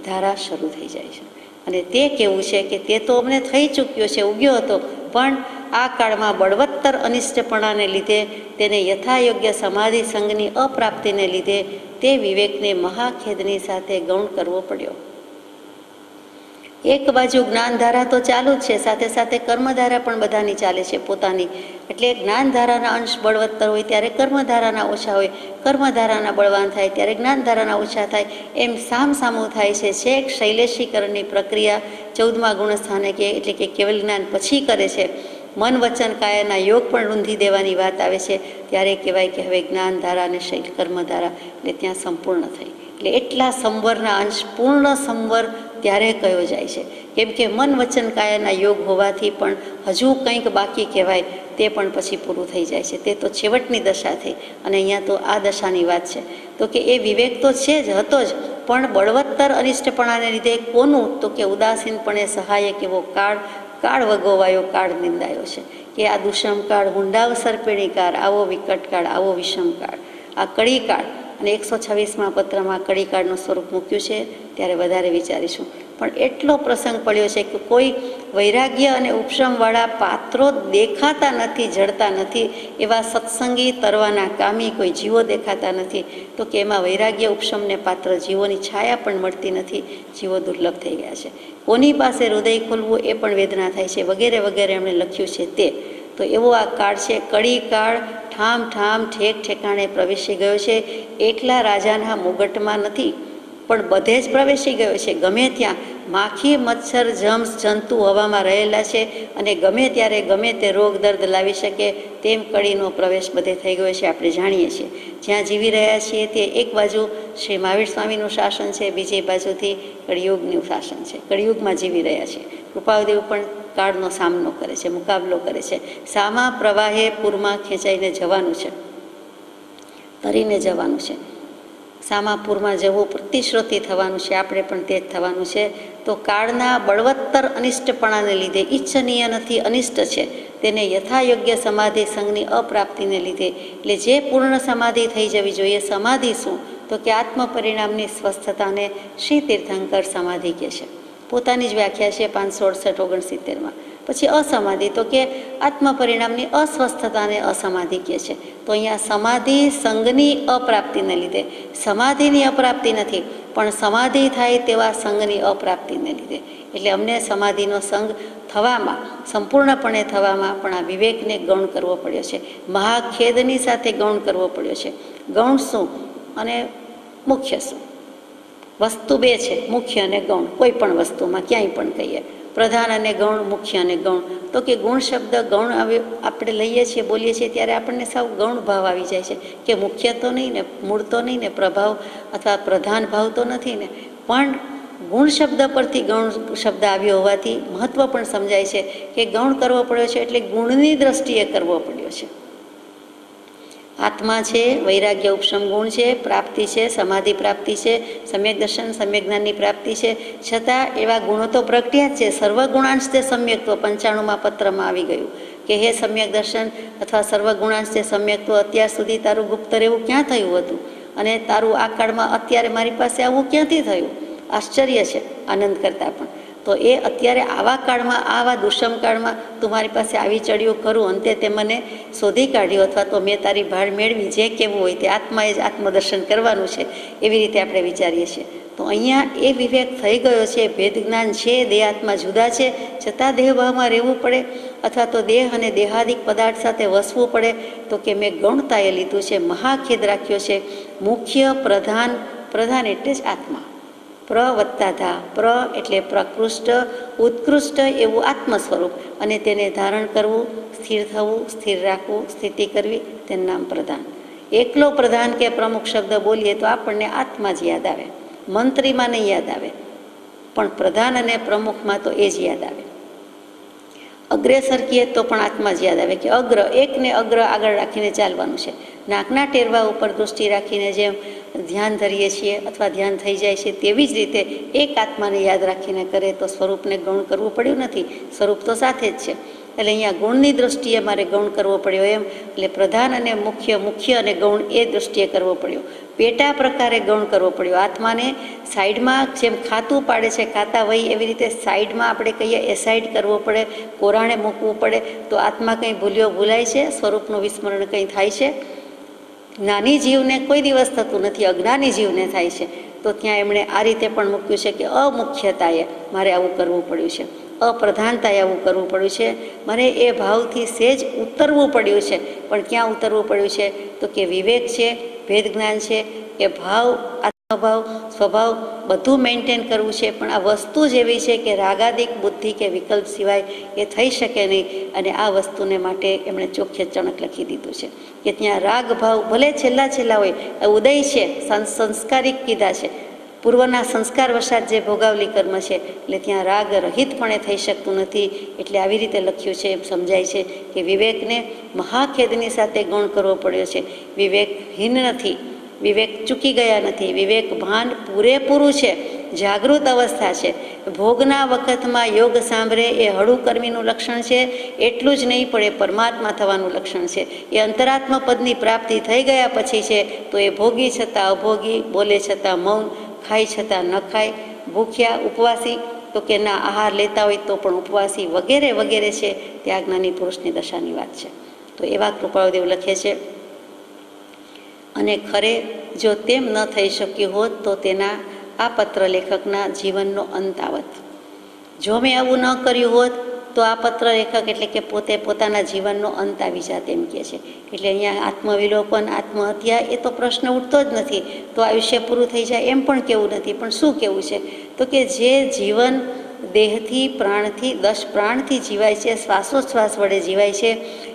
ધારા શરૂ થઈ જાય છે. અને તે કેવું છે કે તે તો અમને થઈ ચૂક્યો છે, ઉગ્યો હતો, પણ આ કાળમાં બળવત્તર અનિષ્ટપણાને લીધે, તેને યથાયોગ્ય સમાધિ સંઘની અપ્રાપ્તિને લીધે તે વિવેકને મહાખેદની સાથે ગૌણ કરવો પડ્યો. એક બાજુ જ્ઞાનધારા તો ચાલુ જ છે, સાથે સાથે કર્મધારા પણ બધાની ચાલે છે પોતાની. એટલે જ્ઞાનધારાના અંશ બળવત્તર હોય ત્યારે કર્મધારાના ઓછા હોય, કર્મધારાના બળવાન થાય ત્યારે જ્ઞાનધારાના ઓછા થાય, એમ સામસામું થાય છે. છેક શૈલેષીકરણની પ્રક્રિયા 14મા ગુણસ્થાને કે એટલે કે કેવલ જ્ઞાન પછી કરે છે. મન વચન કાયાના યોગ પણ રૂંધી દેવાની વાત આવે છે, ત્યારે કહેવાય કે હવે જ્ઞાનધારા અને શૈલ કર્મધારા એટલે ત્યાં સંપૂર્ણ થઈ. એટલે એટલા સંવરના અંશ પૂર્ણ સંવર ત્યારે કયો જાય છે, કેમ કે મન વચન કાયાના યોગ હોવાથી પણ હજુ કંઈક બાકી કહેવાય તે પણ પછી પૂરું થઈ જાય છે. તે તો છેવટની દશા થઈ, અને અહીંયા તો આ દશાની વાત છે. તો કે એ વિવેક તો છે જ, હતો જ, પણ બળવત્તર અનિષ્ટપણાને લીધે કોનું? તો કે ઉદાસીનપણે સહાયક એવો કાળ વગોવાયો, કાળ નિંદાયો છે. કે આ દુષ્મ કાળ, હુંડાવ સર્પિણી કાળ, આવો વિકટ કાળ, આવો વિષમ કાળ, આ કળી કાળ. અને 126મા પત્રમાં કળીકાળનું સ્વરૂપ મૂક્યું છે, ત્યારે વધારે વિચારીશું. પણ એટલો પ્રસંગ પડ્યો છે કે કોઈ વૈરાગ્ય અને ઉપશમવાળા પાત્રો દેખાતા નથી, જડતા નથી. એવા સત્સંગી તરવાના કામી કોઈ જીવો દેખાતા નથી. તો કે એમાં વૈરાગ્ય ઉપશમને પાત્ર જીવોની છાયા પણ મળતી નથી. જીવો દુર્લભ થઈ ગયા છે. કોની પાસે હૃદય ખોલવું એ પણ વેદના થાય છે, વગેરે વગેરે એમણે લખ્યું છે તે. તો એવો આ કાળ છે, કળી કાળ. ઠામ ઠામ ઠેક ઠેકાણે પ્રવેશી ગયો છે. એકલા રાજાના મુગટમાં નથી, પણ બધે જ પ્રવેશી ગયો છે. ગમે ત્યાં માખી, મચ્છર, જમ્સ, જંતુ હવામાં રહેલા છે અને ગમે ત્યારે ગમે તે રોગ દર્દ લાવી શકે તેમ કળીનો પ્રવેશ બધે થઈ ગયો છે. આપણે જાણીએ છીએ જ્યાં જીવી રહ્યા છીએ તે એક બાજુ શ્રી મહાવીર સ્વામીનું શાસન છે, બીજી બાજુથી કળિયુગનું શાસન છે. કળિયુગમાં જીવી રહ્યા છીએ. કૃપાળુદેવ પણ કાળનો સામનો કરે છે, મુકાબલો કરે છે. સામા પ્રવાહે પૂરમાં ખેંચાઈને જવાનું છે, તરીને જવાનું છે. સામા પૂરમાં જવું પ્રતિશ્રુતિ થવાનું છે, આપણે પણ તે જ થવાનું છે. તો કાળના બળવત્તર અનિષ્ટપણાને લીધે ઈચ્છનીય નથી, અનિષ્ટ છે, તેને યથાયોગ્ય સમાધિ સંઘની અપ્રાપ્તિને લીધે, એટલે જે પૂર્ણ સમાધિ થઈ જવી જોઈએ. સમાધિ શું? તો કે આત્મ પરિણામની સ્વસ્થતાને શ્રી તીર્થંકર સમાધિ કહે છે. પોતાની જ વ્યાખ્યા છે 568-69. પછી અસમાધિ તો કે આત્મ પરિણામની અસ્વસ્થતાને અસમાધિ કહે છે. તો અહીંયા સમાધિ સંઘની અપ્રાપ્તિને લીધે, સમાધિની અપ્રાપ્તિ નથી પણ સમાધિ થાય તેવા સંઘની અપ્રાપ્તિને લીધે, એટલે અમને સમાધિનો સંઘ થવામાં, સંપૂર્ણપણે થવામાં પણ આ વિવેકને ગૌણ કરવો પડ્યો છે. મહાખેદની સાથે ગૌણ કરવો પડ્યો છે. ગૌણ શું અને મુખ્ય શું? વસ્તુ બે છે, મુખ્ય અને ગૌણ. કોઈ પણ વસ્તુમાં ક્યાંય પણ કહીએ પ્રધાન અને ગૌણ, મુખ્ય અને ગૌણ. તો કે ગુણ શબ્દ ગૌણ આપણે લઈએ છીએ, બોલીએ છીએ ત્યારે આપણને સાવ ગૌણ ભાવ આવી જાય છે કે મુખ્ય તો નહીં ને, મૂળ તો નહીં ને, પ્રભાવ અથવા પ્રધાન ભાવ તો નથી ને. પણ ગુણ શબ્દ પરથી ગૌણ શબ્દ આવ્યો હોવાથી મહત્ત્વ પણ સમજાય છે કે ગૌણ કરવો પડ્યો છે એટલે ગુણની દ્રષ્ટિએ કરવો પડ્યો છે. આત્મા છે, વૈરાગ્ય ઉપશમ ગુણ છે, પ્રાપ્તિ છે, સમાધિ પ્રાપ્તિ છે, સમ્યક દર્શન, સમ્યક જ્ઞાનની પ્રાપ્તિ છે. છતાં એવા ગુણો તો પ્રગટ્યા જ છે. સર્વગુણાંશ તે સમ્યક્ત્વ 95માં પત્રમાં આવી ગયું કે હે સમ્યક દર્શન અથવા સર્વગુણાંશ તે સમ્યક્ત્વ, અત્યાર સુધી તારું ગુપ્ત રહેવું ક્યાં થયું હતું અને તારું આ કાળમાં અત્યારે મારી પાસે આવવું ક્યાંથી થયું? આશ્ચર્ય છે આનંદ કરતાં પણ. તો એ અત્યારે આવા કાળમાં, આવા દુષ્મ કાળમાં તું મારી પાસે આવી ચડ્યું ખરું, અંતે તે મને શોધી કાઢ્યું અથવા તો મેં તારી ભાળ મેળવી. જે કહેવું હોય તે આત્માએ જ આત્મદર્શન કરવાનું છે, એવી રીતે આપણે વિચારીએ છીએ. તો અહીંયા એ વિવેક થઈ ગયો છે, ભેદ જ્ઞાન છે, દેહ આત્મા જુદા છે, છતાં દેહભાવમાં રહેવું પડે અથવા તો દેહ અને દેહાદિક પદાર્થ સાથે વસવું પડે. તો કે મેં ગૌણતાએ લીધું છે, મહાખેદ રાખ્યો છે. મુખ્ય, પ્રધાન, પ્રધાન એટલે જ આત્મા. પ્ર વત્તા ધા, પ્ર એટલે પ્રકૃષ્ટ, ઉત્કૃષ્ટ એવું આત્મ સ્વરૂપ, અને તેને ધારણ કરવું, સ્થિર થવું, સ્થિર રાખવું, સ્થિતિ કરવી, તેનું નામ પ્રધાન. એકલો પ્રધાન કે પ્રમુખ શબ્દ બોલીએ તો આપણને આત્મા જ યાદ આવે, મંત્રીમાં નહીં યાદ આવે, પણ પ્રધાન અને પ્રમુખમાં તો એ જ યાદ આવે. અગ્રેસર કહીએ તો પણ આત્મા જ યાદ આવે કે અગ્ર, એકને અગ્ર આગળ રાખીને ચાલવાનું છે. નાકના ટેરવા ઉપર દૃષ્ટિ રાખીને જેમ ધ્યાન ધરીએ છીએ અથવા ધ્યાન થઈ જાય છે, તેવી જ રીતે એક આત્માને યાદ રાખીને કરે તો સ્વરૂપને ગૌણ કરવું પડ્યું નથી, સ્વરૂપ તો સાથે જ છે. એટલે અહીંયા ગુણની દૃષ્ટિએ મારે ગૌણ કરવો પડ્યો એમ. એટલે પ્રધાન અને મુખ્ય, મુખ્ય અને ગૌણ એ દૃષ્ટિએ કરવો પડ્યો. પેટા પ્રકારે ગૌણ કરવો પડ્યો. આત્માને સાઈડમાં જેમ ખાતું પાડે છે, ખાતા વહી, એવી રીતે સાઈડમાં આપણે કહીએ એ સાઈડ કરવો પડે, કોરાણે મૂકવું પડે. તો આત્મા કંઈ ભૂલાય છે? સ્વરૂપનું વિસ્મરણ કંઈ થાય છે? જ્ઞાની જીવને કોઈ દિવસ થતું નથી, અજ્ઞાની જીવને થાય છે. તો ત્યાં એમણે આ રીતે પણ મૂક્યું છે કે અમુખ્યતાએ મારે આવું કરવું પડ્યું છે, અપ્રધાનતાએ આવું કરવું પડ્યું છે, મારે એ ભાવથી સેજ ઉતરવું પડ્યું છે. પણ ક્યાં ઉતરવું પડ્યું છે? તો કે વિવેક છે, ભેદ જ્ઞાન છે, એ ભાવ, આત્મભાવ, સ્વભાવ બધું મેન્ટેન કરવું છે. પણ આ વસ્તુ જ એવી છે કે રાગાદિક બુદ્ધિ કે વિકલ્પ સિવાય એ થઈ શકે નહીં. અને આ વસ્તુને માટે એમણે ચોખ્ખે ચણક લખી દીધું છે કે ત્યાં રાગ ભાવ ભલે છેલ્લા હોય, ઉદય છે, સંસ્કારિક કીધા છે, પૂર્વના સંસ્કાર વશાત જે ભોગાવલી કર્મ છે, એટલે ત્યાં રાગ રહિતપણે થઈ શકતું નથી. એટલે આવી રીતે લખ્યું છે, એમ સમજાય છે કે વિવેકને મહાખેદની સાથે ગૌણ કરવો પડ્યો છે. વિવેકહીન નથી, વિવેક ચૂકી ગયા નથી, વિવેક ભાન પૂરેપૂરું છે, જાગૃત અવસ્થા છે. ભોગના વખતમાં યોગ સાંભળે એ હળું કર્મીનું લક્ષણ છે, એટલું જ નહીં પણ એ પરમાત્મા થવાનું લક્ષણ છે. એ અંતરાત્મ પદની પ્રાપ્તિ થઈ ગયા પછી છે તો એ ભોગી છતાં અભોગી, બોલે છતાં મૌન, ખાય છતાં ન ખાય, ભૂખ્યા, ઉપવાસી, તો કે ના આહાર લેતા હોય તો પણ ઉપવાસી, વગેરે વગેરે છે. તે આ જ્ઞાની પુરુષની દશાની વાત છે. તો એવા કૃપાળુદેવ લખે છે. અને ખરે જો તેમ ન થઈ શક્યું હોત તો તેના આ પત્ર લેખકના જીવનનો અંત આવત. જો મેં આવું ન કર્યું હોત તો આ પત્ર લેખક એટલે કે પોતે પોતાના જીવનનો અંત આવી જાત એમ કહે છે. એટલે અહીંયા આત્મવિલોપન, આત્મહત્યા એ તો પ્રશ્ન ઉઠતો જ નથી. તો આયુષ્ય પૂરું થઈ જાય એમ પણ કેવું નથી. પણ શું કેવું છે? તો કે જે જીવન દેહથી, પ્રાણથી, 10 પ્રાણથી જીવાય છે, શ્વાસોચ્છ્વાસ વડે જીવાય છે,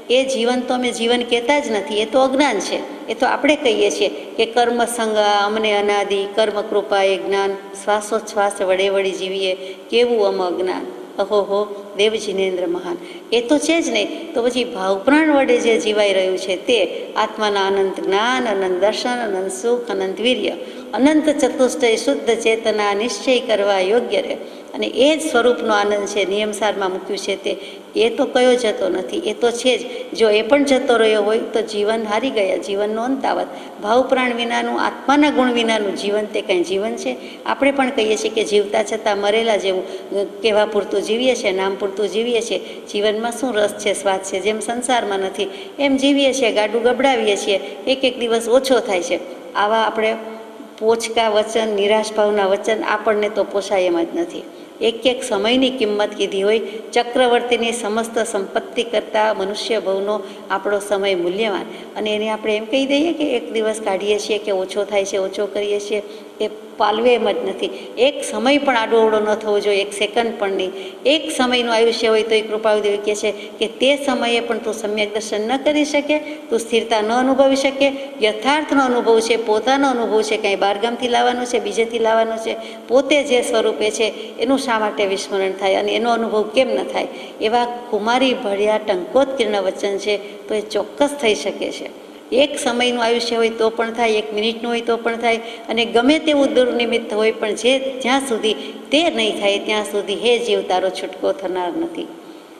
એ જીવન તો અમે જીવન કહેતા જ નથી. એ તો અજ્ઞાન છે. એ તો આપણે કહીએ છીએ કે કર્મ સંગા અમને અનાદિ, કર્મ કૃપા એ જ્ઞાન, શ્વાસોચ્છ્વાસ વડે વળી જીવીએ કેવું અમ અજ્ઞાન, અહોહો દેવ જિનેન્દ્ર મહાન. એ તો છે જ નહીં. તો પછી ભાવપ્રાણ વડે જે જીવાઈ રહ્યું છે તે આત્માના અનંત જ્ઞાન, અનંત દર્શન, અનંત સુખ, અનંત વીર્ય, અનંત ચતુષ્ટય શુદ્ધ ચેતના નિશ્ચય કરવા યોગ્ય રહે. અને એ જ સ્વરૂપનો આનંદ છે. નિયમસારમાં મૂક્યું છે તે એ તો કયો જતો નથી, એ તો છે જ. જો એ પણ જતો રહ્યો હોય તો જીવન હારી ગયા, જીવનનો અંત આવત. ભાવપ્રાણ વિનાનું, આત્માના ગુણ વિનાનું જીવન તે કાંઈ જીવન છે? આપણે પણ કહીએ છીએ કે જીવતા છતાં મરેલા જેવું કહેવા પૂરતું જીવીએ છીએ, નામ પૂરતું જીવીએ છીએ. જીવનમાં શું રસ છે, સ્વાદ છે? જેમ સંસારમાં નથી એમ જીવીએ છીએ, ગાડું ગબડાવીએ છીએ, એક એક દિવસ ઓછો થાય છે. આવા આપણે પોચકા વચન, નિરાશ ભાવના વચન આપણને તો પોસાય એમ જ નથી. એક એક સમયની કિંમત કીધી હોય. ચક્રવર્તીની સમસ્ત સંપત્તિ કરતાં મનુષ્ય ભવનો આપણો સમય મૂલ્યવાન. અને એને આપણે એમ કહી દઈએ કે એક દિવસ કાઢીએ છીએ કે ઓછો થાય છે, ઓછો કરીએ છીએ, એ પાલવે એમ જ નથી. એક સમય પણ આડોઅવળો ન થવો જોઈએ, એક સેકન્ડ પણ નહીં. એક સમયનું આયુષ્ય હોય તો એ કૃપાળુદેવી કહે છે કે તે સમયે પણ તું સમ્યક દર્શન ન કરી શકે, તું સ્થિરતા ન અનુભવી શકે, યથાર્થનો અનુભવ છે, પોતાનો અનુભવ છે, કાંઈ બહારગામથી લાવવાનું છે, બીજેથી લાવવાનું છે, પોતે જે સ્વરૂપે છે એનું શા માટે વિસ્મરણ થાય અને એનો અનુભવ કેમ ન થાય? એવા કુમારી ભળ્યા ટંકોત્કીર્ણ વચન છે. તો એ ચોક્કસ થઈ શકે છે. એક સમયનું આયુષ્ય હોય તો પણ થાય, એક મિનિટનું હોય તો પણ થાય, અને ગમે તેવું દુર્નિમિત્ત હોય પણ જ્યાં સુધી તે નહીં થાય ત્યાં સુધી હે જીવ તારો છૂટકો થનાર નથી.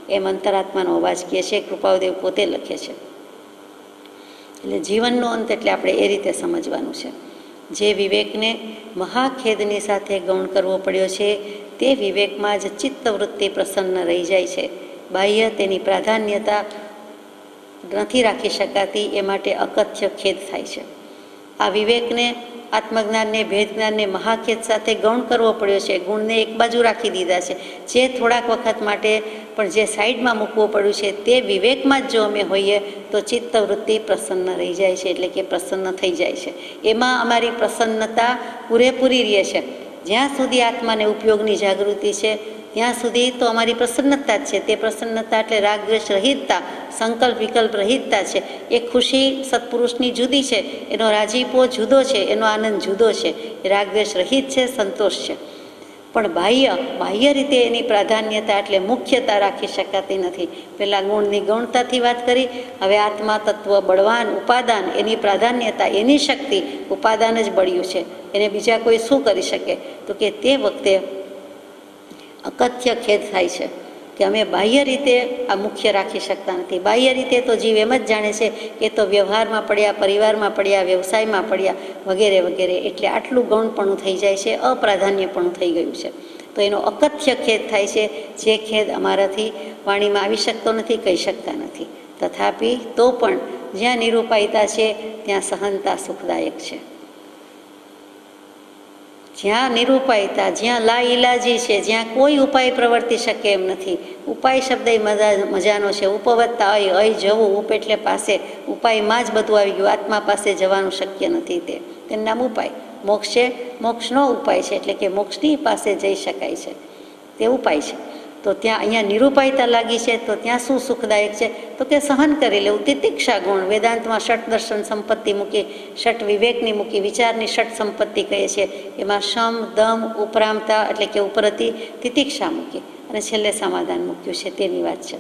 એમ અંતરાત્માનો અવાજ કહે છે, કૃપાળુદેવ પોતે લખે છે. એટલે જીવનનો અંત એટલે આપણે એ રીતે સમજવાનું છે. જે વિવેકને મહાખેદની સાથે ગૌણ કરવો પડ્યો છે તે વિવેકમાં જ ચિત્તવૃત્તિ પ્રસન્ન રહી જાય છે. બાહ્ય તેની પ્રાધાન્યતા નથી રાખી શકાતી, એ માટે અકથ્ય ખેદ થાય છે. આ વિવેકને, આત્મજ્ઞાનને, ભેદજ્ઞાનને મહાખેદ સાથે ગૌણ કરવો પડ્યો છે. ગુણને એક બાજુ રાખી દીધા છે. જે થોડાક વખત માટે પણ જે સાઈડમાં મૂકવું પડ્યું છે તે વિવેકમાં જ જો અમે હોઈએ તો ચિત્તવૃત્તિ પ્રસન્ન રહી જાય છે, એટલે કે પ્રસન્ન થઈ જાય છે. એમાં અમારી પ્રસન્નતા પૂરેપૂરી રહે છે. જ્યાં સુધી આત્માને ઉપયોગની જાગૃતિ છે ત્યાં સુધી તો અમારી પ્રસન્નતા જ છે. તે પ્રસન્નતા એટલે રાગ દ્વેષ રહિતતા, સંકલ્પ વિકલ્પ રહિતતા છે. એ ખુશી સત્પુરુષની જુદી છે, એનો રાજીપો જુદો છે, એનો આનંદ જુદો છે. રાગ દ્વેષ રહિત છે, સંતોષ છે. પણ બાહ્ય રીતે એની પ્રાધાન્યતા એટલે મુખ્યતા રાખી શકાતી નથી. પહેલાં ગુણની ગૌણતાથી વાત કરી, હવે આત્મા તત્વ બળવાન, ઉપાદાન, એની પ્રાધાન્યતા, એની શક્તિ, ઉપાદાન જ બળ્યું છે. એને બીજા કોઈ શું કરી શકે? તો કે તે વખતે અકથ્ય ખેદ થાય છે કે અમે બાહ્ય રીતે આ મુખ્ય રાખી શકતા નથી. બાહ્ય રીતે તો જીવ એમ જ જાણે છે કે તો વ્યવહારમાં પડ્યા, પરિવારમાં પડ્યા, વ્યવસાયમાં પડ્યા, વગેરે વગેરે. એટલે આટલું ગૌણપણું થઈ જાય છે, અપ્રાધાન્યપણું થઈ ગયું છે. તો એનો અકથ્ય ખેદ થાય છે, જે ખેદ અમારાથી વાણીમાં આવી શકતો નથી, કહી શકતા નથી. તથાપિ તો પણ જ્યાં નિરૂપાયતા છે ત્યાં સહનતા સુખદાયક છે. જ્યાં નિરૂપાયતા, જ્યાં લાઈલાજી છે, જ્યાં કોઈ ઉપાય પ્રવર્તી શકે એમ નથી. ઉપાય શબ્દ મજાનો છે. ઉપવત્તા અય જવું, ઉપ એટલે પાસે, ઉપાયમાં જ બધું આવી ગયું. આત્મા પાસે જવાનું શક્ય નથી. તેનું નામ ઉપાય. મોક્ષ છે, મોક્ષનો ઉપાય છે, એટલે કે મોક્ષની પાસે જઈ શકાય છે, તે ઉપાય છે. તો ત્યાં અહીંયા નિરૂપાયતા લાગી છે તો ત્યાં શું સુખદાયક છે? તો કે સહન કરી લેવું. તિતિક્ષા ગુણ, વેદાંતમાં ષટ દર્શન સંપત્તિ મૂકી, ષટ વિવેકની મૂકી, વિચારની ષટ સંપત્તિ કહે છે. એમાં શમ, દમ, ઉપરામતા એટલે કે ઉપરતી, તિતિક્ષા મૂકી અને છેલ્લે સમાધાન મૂક્યું છે. તેની વાત છે.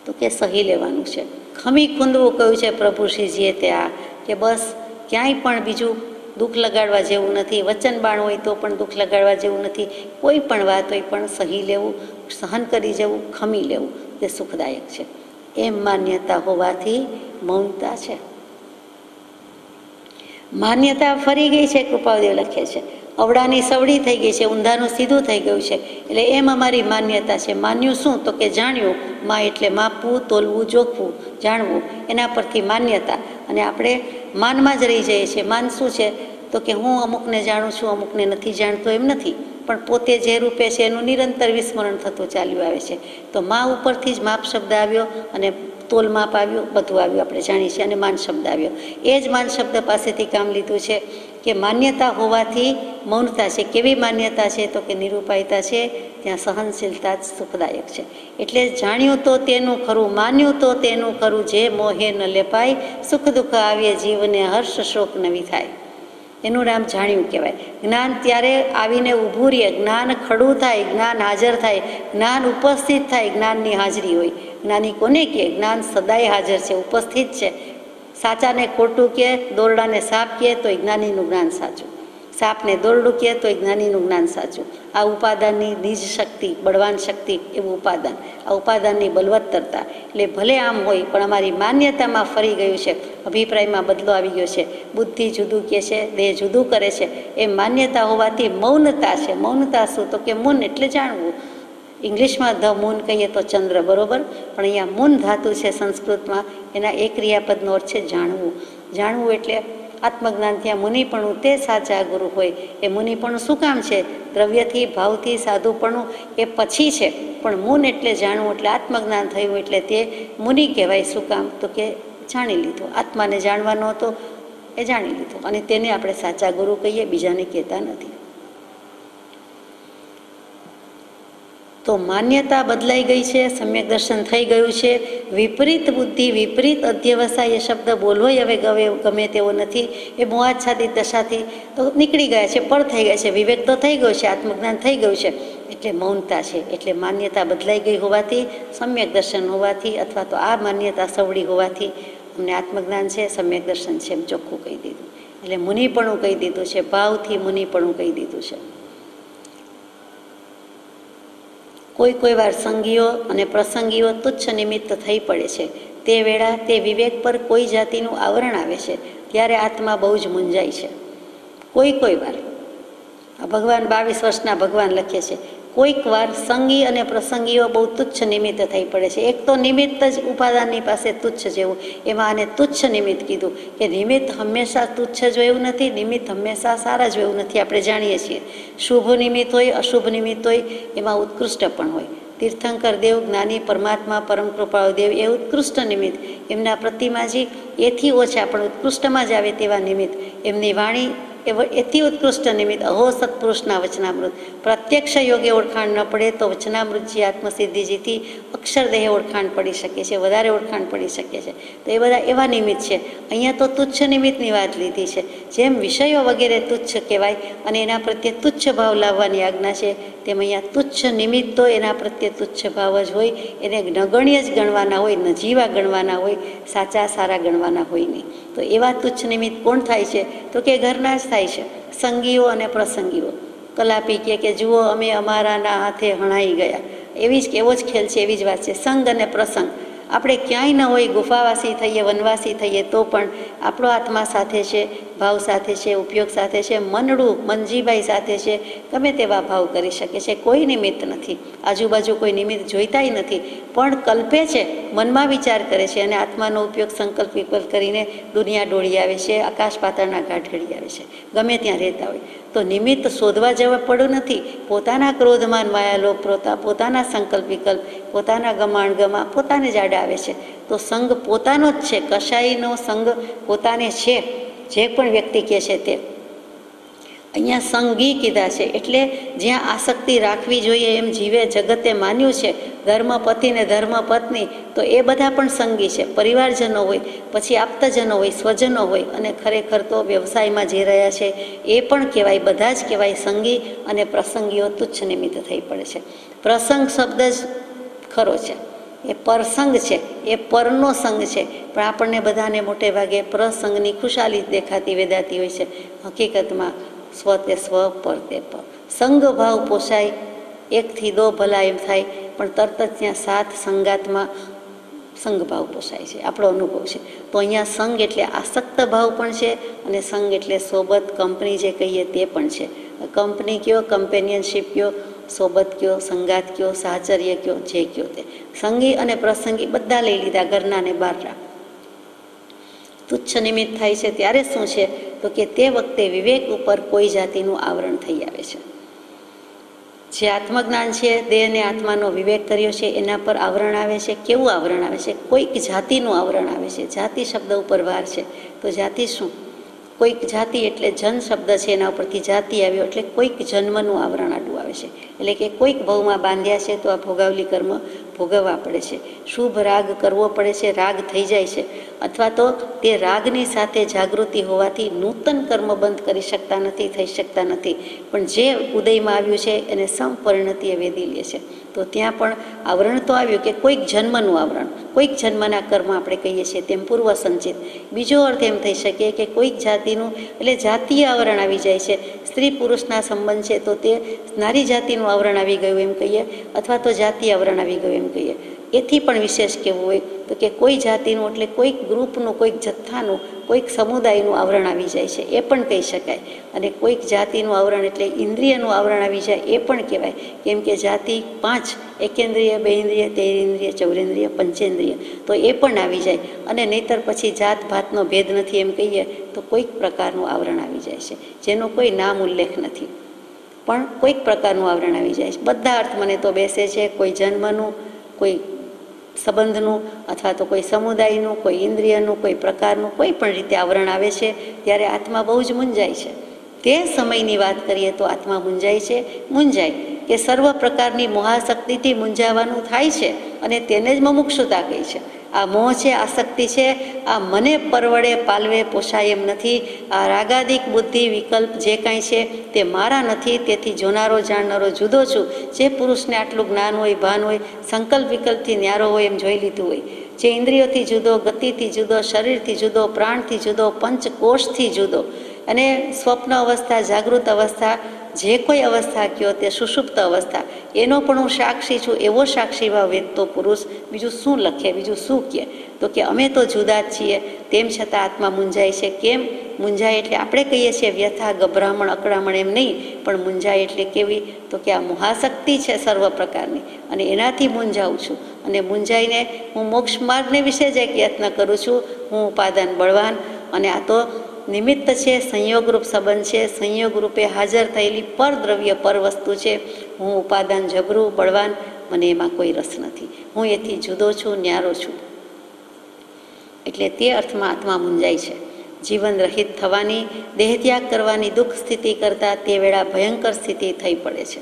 તો કે સહી લેવાનું છે. ખમી ખૂંદવું કહ્યું છે પ્રભુશ્રીજીએ તે આ કે બસ ક્યાંય પણ બીજું દુઃખ લગાડવા જેવું નથી. વચન બાણ હોય તો પણ દુઃખ લગાડવા જેવું નથી. કોઈ પણ વાત હોય પણ સહી લેવું, સહન કરી જવું, ખમી લેવું, તે સુખદાયક છે. એમ માન્યતા હોવાથી મૌનતા છે. માન્યતા ફરી ગઈ છે, કૃપાળુદેવ લખે છે. અવડાની સવડી થઈ ગઈ છે, ઊંધાનું સીધું થઈ ગયું છે. એટલે એમ અમારી માન્યતા છે. માન્યું શું? તો કે જાણ્યું. માં એટલે માપવું, તોલવું, જોખવું, જાણવું. એના પરથી માન્યતા. અને આપણે માનમાં જ રહી જઈએ છીએ. માન શું છે? તો કે હું અમુકને જાણું છું, અમુકને નથી જાણતો એમ નથી. પણ પોતે જે રૂપે છે એનું નિરંતર વિસ્મરણ થતું ચાલ્યું આવે છે. તો મા ઉપરથી જ માપ શબ્દ આવ્યો અને તોલ માપ આવ્યું, બધું આવ્યું આપણે જાણીએ છીએ, અને માન શબ્દ આવ્યો. એ જ માન શબ્દ પાસેથી કામ લીધું છે કે માન્યતા હોવાથી મૌનતા છે. કેવી માન્યતા છે? તો કે નિરૂપાયતા છે, ત્યાં સહનશીલતા જ સુખદાયક છે. એટલે જાણ્યું તો તેનું ખરું, માન્યું તો તેનું ખરું, જે મોહે ન લેપાય, સુખ દુઃખ આવે જીવને હર્ષ શોક નવી થાય. એનું નામ જાણ્યું કહેવાય. જ્ઞાન ત્યારે આવીને ઊભું રહે, જ્ઞાન ખડું થાય, જ્ઞાન હાજર થાય, જ્ઞાન ઉપસ્થિત થાય, જ્ઞાનની હાજરી હોય. જ્ઞાની કોને કહે? જ્ઞાન સદાય હાજર છે, ઉપસ્થિત છે. સાચાને ખોટું કહે, દોરડાને સાપ કહે તો જ્ઞાનીનું જ્ઞાન સાચું, સાપને દોરડું કહે તો જ્ઞાનીનું જ્ઞાન સાચું. આ ઉપાદાનની નિજ શક્તિ, બળવાન શક્તિ એવું ઉપાદાન, આ ઉપાદાનની બલવત્તરતા. એટલે ભલે આમ હોય પણ અમારી માન્યતામાં ફરી ગયું છે, અભિપ્રાયમાં બદલો આવી ગયો છે, બુદ્ધિ જુદું કહે છે, દેહ જુદું કરે છે. એ માન્યતા હોવાથી મૌનતા છે. મૌનતા શું? તો કે મૌન એટલે જાણવું. ઇંગ્લિશમાં ધ મૂન કહીએ તો ચંદ્ર, બરોબર, પણ અહીંયા મૂન ધાતુ છે સંસ્કૃતમાં, એના એક ક્રિયાપદનો અર્થ છે જાણવું. જાણવું એટલે આત્મજ્ઞાન. ત્યાં મુનિપણું તે સાચા ગુરુ હોય. એ મુનિપણું શું કામ છે? દ્રવ્યથી, ભાવથી સાધુપણું એ પછી છે, પણ મૂન એટલે જાણવું, એટલે આત્મજ્ઞાન થયું એટલે તે મુનિ કહેવાય. શું કામ? તો કે જાણી લીધો. આત્માને જાણવાનો હતો એ જાણી લીધો, અને તેને આપણે સાચા ગુરુ કહીએ, બીજાને કહેતા નથી. તો માન્યતા બદલાઈ ગઈ છે, સમ્યક દર્શન થઈ ગયું છે. વિપરીત બુદ્ધિ, વિપરીત અધ્યવસાય એ શબ્દ બોલવો હવે ગમે તેવો નથી. એ મોહાચ્છાદિત દશાથી તો નીકળી ગયા છે, પર થઈ ગયા છે, વિવેક તો થઈ ગયો છે, આત્મજ્ઞાન થઈ ગયું છે, એટલે મૌનતા છે. એટલે માન્યતા બદલાઈ ગઈ હોવાથી, સમ્યક દર્શન હોવાથી, અથવા તો આ માન્યતા સવડી હોવાથી અમને આત્મજ્ઞાન છે, સમ્યક દર્શન છે એમ ચોખ્ખું કહી દીધું. એટલે મુનિપણું કહી દીધું છે, ભાવથી મુનિપણું કહી દીધું છે. કોઈ વાર સંગીઓ અને પ્રસંગીઓ તુચ્છ નિમિત્ત થઈ પડે છે. તે વેળા તે વિવેક પર કોઈ જાતિનું આવરણ આવે છે, ત્યારે આત્મા બહુ જ મૂંઝાય છે. કોઈ વાર ભગવાન 22 વર્ષના ભગવાન લખે છે, કોઈક વાર સંગી અને પ્રસંગીઓ બહુ તુચ્છ નિમિત્ત થઈ પડે છે. એક તો નિમિત્ત જ ઉપાદાનની પાસે તુચ્છ જેવું, એમાં આને તુચ્છ નિમિત્ત કીધું કે નિમિત્ત હંમેશા તુચ્છ જ એવું નથી, નિમિત્ત હંમેશા સારા જ એવું નથી. આપણે જાણીએ છીએ શુભ નિમિત્ત હોય, અશુભ નિમિત્ત હોય, એમાં ઉત્કૃષ્ટ પણ હોય. તીર્થંકર દેવ, જ્ઞાની પરમાત્મા, પરમ કૃપાળુ દેવ એ ઉત્કૃષ્ટ નિમિત્ત. એમના પ્રતિમાજી એથી ઓછા પણ ઉત્કૃષ્ટમાં જ આવે તેવા નિમિત્ત. એમની વાણી એથી ઉત્કૃષ્ટ નિમિત્ત. અહો સત્પુરુષના વચનામૃત. પ્રત્યક્ષ યોગે ઓળખાણ ન પડે તો વચનામૃતજી, આત્મસિદ્ધિજીથી અક્ષરદેહ ઓળખાણ પડી શકે છે, વધારે ઓળખાણ પડી શકે છે. તો એ બધા એવા નિમિત્ત છે. અહીંયા તો તુચ્છ નિમિત્તની વાત લીધી છે. જેમ વિષયો વગેરે તુચ્છ કહેવાય અને એના પ્રત્યે તુચ્છ ભાવ લાવવાની આજ્ઞા છે, તેમ અહીંયા તુચ્છ નિમિત્તો એના પ્રત્યે તુચ્છ ભાવ જ હોય. એને નગણ્ય જ ગણવાના હોય, નજીવા ગણવાના હોય, સાચા સારા ગણવાના હોય નહીં. તો એવા તુચ્છ નિમિત્ત કોણ થાય છે? તો કે ઘરના જ થાય છે, સંગીઓ અને પ્રસંગીઓ. કલાપી કે જુઓ અમે અમારાના હાથે હણાઈ ગયા, એવી જ એવો જ ખેલ છે, એવી જ વાત છે. સંગ અને પ્રસંગ. આપણે ક્યાંય ન હોય, ગુફાવાસી થઈએ, વનવાસી થઈએ, તો પણ આપણો આત્મા સાથે છે, ભાવ સાથે છે, ઉપયોગ સાથે છે, મનડું મનજીભાઈ સાથે છે, ગમે તેવા ભાવ કરી શકે છે. કોઈ નિમિત્ત નથી, આજુબાજુ કોઈ નિમિત્ત જોઈતાય નથી, પણ કલ્પે છે, મનમાં વિચાર કરે છે, અને આત્માનો ઉપયોગ સંકલ્પ વિકલ્પ કરીને દુનિયા ડોળી આવે છે, આકાશ પાતાળના ઘાટ ઘડી આવે છે, ગમે ત્યાં રહેતા હોય. તો નિમિત્ત શોધવા જવા પડ્યું નથી. પોતાના ક્રોધમાન માયાલોભ, પોતાના સંકલ્પ વિકલ્પ, પોતાના ગમાણ ગમા પોતાને જ આડા આવે છે. તો સંગ પોતાનો જ છે, કશાયનો સંગ પોતાને છે, જે પણ વ્યક્તિ કહે છે તે. અહીંયા સંગી કીધા છે, એટલે જ્યાં આસક્તિ રાખવી જોઈએ એમ જીવે જગતે માન્યું છે. ધર્મ પતિ ને ધર્મ પત્ની, તો એ બધા પણ સંગી છે. પરિવારજનો હોય, પછી આપ્તજનો હોય, સ્વજનો હોય, અને ખરેખર તો વ્યવસાયમાં જઈ રહ્યા છે એ પણ કહેવાય, બધા જ કહેવાય સંગી. અને પ્રસંગીઓ તુચ્છ નિમિત્ત થઈ પડે છે. પ્રસંગ શબ્દ જ ખરો છે, એ પરસંગ છે, એ પરનો સંગ છે. પણ આપણને બધાને મોટે ભાગે પ્રસંગની ખુશાલી દેખાતી વેદાતી હોય છે. હકીકતમાં સ્વ તે સ્વ, પર તે પર. સંગ ભાવ પોષાય, એકથી દો ભલા એમ થાય, પણ તરત જ ત્યાં સાત સંગાતમાં સંગ ભાવ પોષાય છે, આપણો અનુભવ છે. તો અહીંયા સંગ એટલે આસક્ત ભાવ પણ છે, અને સંગ એટલે સોબત, કંપની જે કહીએ તે પણ છે. કંપની કયો, કમ્પેનિયનશીપ કયો, સોબત કયો, સંગાત કયો, સાહચર્ય કયો, જે કયો તે. સંગી અને પ્રસંગી બધા લઈ લીધા, ઘરના ને બહારના. તુચ્છ નિમિત્ત થાય છે ત્યારે શું છે? તો કે તે વખતે વિવેક ઉપર કોઈ જાતિનું આવરણ થઈ આવે છે. જે આત્મજ્ઞાન છે, દેહ અને આત્માનો વિવેક કર્યો છે, એના પર આવરણ આવે છે. કેવું આવરણ આવે છે? કોઈક જાતિનું આવરણ આવે છે. જાતિ શબ્દ ઉપર ભાર છે. તો જાતિ શું? કોઈક જાતિ એટલે જન શબ્દ છે, એના ઉપરથી જાતિ આવ્યો એટલે કોઈક જન્મનું આવરણ આડું આવે છે. એટલે કે કોઈક ભવમાં બાંધ્યા છે તો આ ભોગાવલી કર્મ ભોગવવા પડે છે. શુભ રાગ કરવો પડે છે, રાગ થઈ જાય છે. અથવા તો તે રાગની સાથે જાગૃતિ હોવાથી નૂતન કર્મ બંધ કરી શકતા નથી, થઈ શકતા નથી. પણ જે ઉદયમાં આવ્યું છે એને સંપરિણતિએ વેદી લે છે. તો ત્યાં પણ આવરણ તો આવ્યું કે કોઈક જન્મનું આવરણ, કોઈક જન્મના કર્મ આપણે કહીએ છીએ તેમ પૂર્વ સંચિત. બીજો અર્થ એમ થઈ શકે કે કોઈક જાતિનું, એટલે જાતીય આવરણ આવી જાય છે. સ્ત્રી પુરુષના સંબંધ છે તો તે નારી જાતિનું આવરણ આવી ગયું એમ કહીએ, અથવા તો જાતીય આવરણ આવી ગયું એમ કહીએ. એથી પણ વિશેષ કહેવું હોય તો કે કોઈ જાતિનું એટલે કોઈક ગ્રુપનું, કોઈક જથ્થાનું, કોઈક સમુદાયનું આવરણ આવી જાય છે, એ પણ કહી શકાય. અને કોઈક જાતિનું આવરણ એટલે ઇન્દ્રિયનું આવરણ આવી જાય એ પણ કહેવાય. કેમ કે જાતિ 5: એકેન્દ્રિય, બેઇન્દ્રિય, તેરેન્દ્રિય, ચૌરેન્દ્રિય, પંચેન્દ્રિય. તો એ પણ આવી જાય. અને નહીંતર પછી જાત ભાતનો ભેદ નથી એમ કહીએ તો કોઈક પ્રકારનું આવરણ આવી જાય છે, જેનો કોઈ નામ ઉલ્લેખ નથી, પણ કોઈક પ્રકારનું આવરણ આવી જાય છે. બધા અર્થ મને તો બેસે છે. કોઈ જન્મનું, કોઈ સંબંધનું, અથવા તો કોઈ સમુદાયનું, કોઈ ઇન્દ્રિયનું, કોઈ પ્રકારનું, કોઈ પણ રીતે આવરણ આવે છે ત્યારે આત્મા બહુ જ મૂંઝાય છે. તે સમયની વાત કરીએ તો આત્મા મૂંઝાય છે. મૂંઝાય કે સર્વ પ્રકારની મોહાશક્તિથી મૂંઝાવાનું થાય છે, અને તેને જ મુમુક્ષુતા કહી છે. આ મોહ છે, આસક્તિ છે, આ મને પરવડે પાલવે પોષાય એમ નથી. આ રાગાદિક બુદ્ધિ વિકલ્પ જે કાંઈ છે તે મારા નથી. તેથી જોનારો જાણનારો જુદો છું. જે પુરુષને આટલું જ્ઞાન હોય, ભાન હોય, સંકલ્પ વિકલ્પથી ન્યારો હોય એમ જોઈ લીધું હોય, જે ઇન્દ્રિયોથી જુદો, ગતિથી જુદો, શરીરથી જુદો, પ્રાણથી જુદો, પંચકોશથી જુદો, અને સ્વપ્ન અવસ્થા, જાગૃત અવસ્થા, જે કોઈ અવસ્થા કયો તે સુષુપ્ત અવસ્થા, એનો પણ હું સાક્ષી છું, એવો સાક્ષી ભાવ વેચતો પુરુષ બીજું શું લખે, બીજું શું કહે? તો કે અમે તો જુદા જ છીએ. તેમ છતાં આત્મા મૂંઝાય છે. કેમ મૂંઝાય? એટલે આપણે કહીએ છીએ વ્યથા, ગભરામણ, અકળામણ એમ નહીં, પણ મૂંઝાય એટલે કેવી? તો કે આ મોહાશક્તિ છે સર્વ પ્રકારની, અને એનાથી મૂંઝાવું છું. અને મૂંઝાઈને હું મોક્ષ માર્ગને વિશે જ એક યત્ન કરું છું. હું ઉપાદાન બળવાન, અને આ તો નિમિત્ત છે, સંયોગરૂપ સંબંધ છે, સંયોગ રૂપે હાજર થયેલી પરદ્રવ્ય, પર વસ્તુ છે. હું ઉપાદાન જબરું, બળવાન, મને એમાં કોઈ રસ નથી. હું એથી જુદો છું, ન્યારો છું. એટલે તે અર્થમાં આત્મા મૂંઝાય છે. જીવન રહિત થવાની, દેહત્યાગ કરવાની દુઃખ સ્થિતિ કરતાં તે વેળા ભયંકર સ્થિતિ થઈ પડે છે.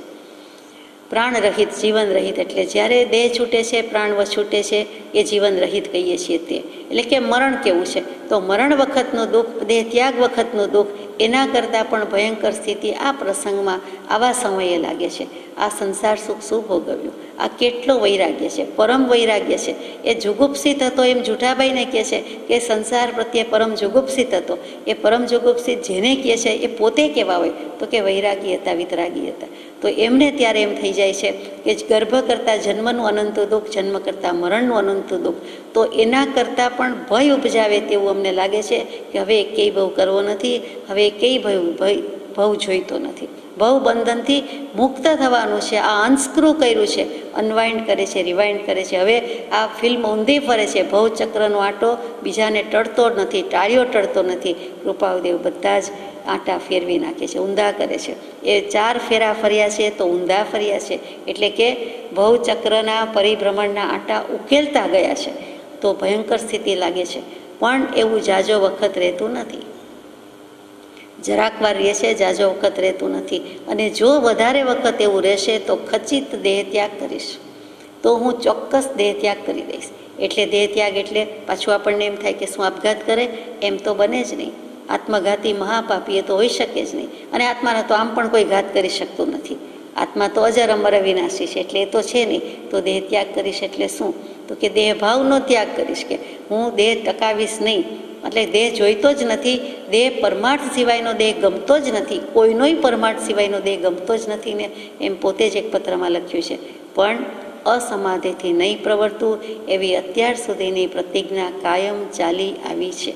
પ્રાણ રહિત, જીવન રહિત એટલે જ્યારે દેહ છૂટે છે, પ્રાણ છૂટે છે, એ જીવન રહિત કહીએ છીએ. તે એટલે કે મરણ કેવું છે? તો મરણ વખતનું દુઃખ, દેહ ત્યાગ વખતનું દુઃખ, એના કરતાં પણ ભયંકર સ્થિતિ આ પ્રસંગમાં, આવા સમયે લાગે છે. આ સંસાર સુખ શું ભોગવ્યું? આ કેટલો વૈરાગ્ય છે, પરમ વૈરાગ્ય છે. એ જુગુપ્સિત હતો એમ જૂઠાબાઈને કહે છે કે સંસાર પ્રત્યે પરમ જુગુપ્સિત હતો. એ પરમ જુગુપ્સિત જેને કહે છે એ પોતે કેવા હોય? તો કે વૈરાગી હતા, વિતરાગી હતા. તો એમને ત્યારે એમ થઈ જાય છે કે ગર્ભ કરતાં જન્મનું અનંત દુઃખ, જન્મ કરતાં મરણનું અનંત દુઃખ. તો એના કરતાં પણ ભય ઉપજાવે તેવું અમને લાગે છે કે હવે એકેય ભવ કરવો નથી, હવે એકેય ભવ જોઈતો નથી. ભવ બંધનથી મુક્ત થવાનું છે. આ અનસ્ક્રૂ કર્યું છે, અનવાઇન્ડ કરે છે, રિવાઇન્ડ કરે છે. હવે આ ફિલ્મ ઊંધી ફરે છે. ભવચક્રનો આંટો બીજાને ટળતો નથી, ટાળીઓ ટળતો નથી. કૃપાદેવ બધા જ આંટા ફેરવી નાખે છે, ઊંધા કરે છે. એ 4 ફેરા ફર્યા છે તો ઊંધા ફર્યા છે. એટલે કે ભવચક્રના પરિભ્રમણના આંટા ઉકેલતા ગયા છે. તો ભયંકર સ્થિતિ લાગે છે. પણ એવું જાજો વખત રહેતું નથી. જરાક વાર રહે છે, જાજો વખત રહેતું નથી. અને જો વધારે વખત એવું રહેશે તો ખચિત દેહ ત્યાગ કરીશ, તો હું ચોક્કસ દેહ ત્યાગ કરી દઈશ. એટલે દેહ ત્યાગ એટલે પાછું આપણને એમ થાય કે શું આપઘાત કરે? એમ તો બને જ નહીં. આત્મઘાતી મહાપાપી એ તો હોઈ શકે જ નહીં. અને આત્માને તો આમ પણ કોઈ ઘાત કરી શકતું નથી. આત્મા તો અજર અમર વિનાશી છે, એટલે એ તો છે નહીં. તો દેહ ત્યાગ કરીશ એટલે શું? તો કે દેહ ભાવનો ત્યાગ કરીશ, કે હું દેહ ટકાવીશ નહીં. એટલે દેહ જોઈતો જ નથી. દેહ પરમાર્થ સિવાયનો દેહ ગમતો જ નથી. કોઈનોય પરમાર્થ સિવાયનો દેહ ગમતો જ નથી ને, એમ પોતે જ એક પત્રમાં લખ્યું છે. પણ અસમાધિથી નહીં પ્રવર્તું એવી અત્યાર સુધીની પ્રતિજ્ઞા કાયમ ચાલી આવી છે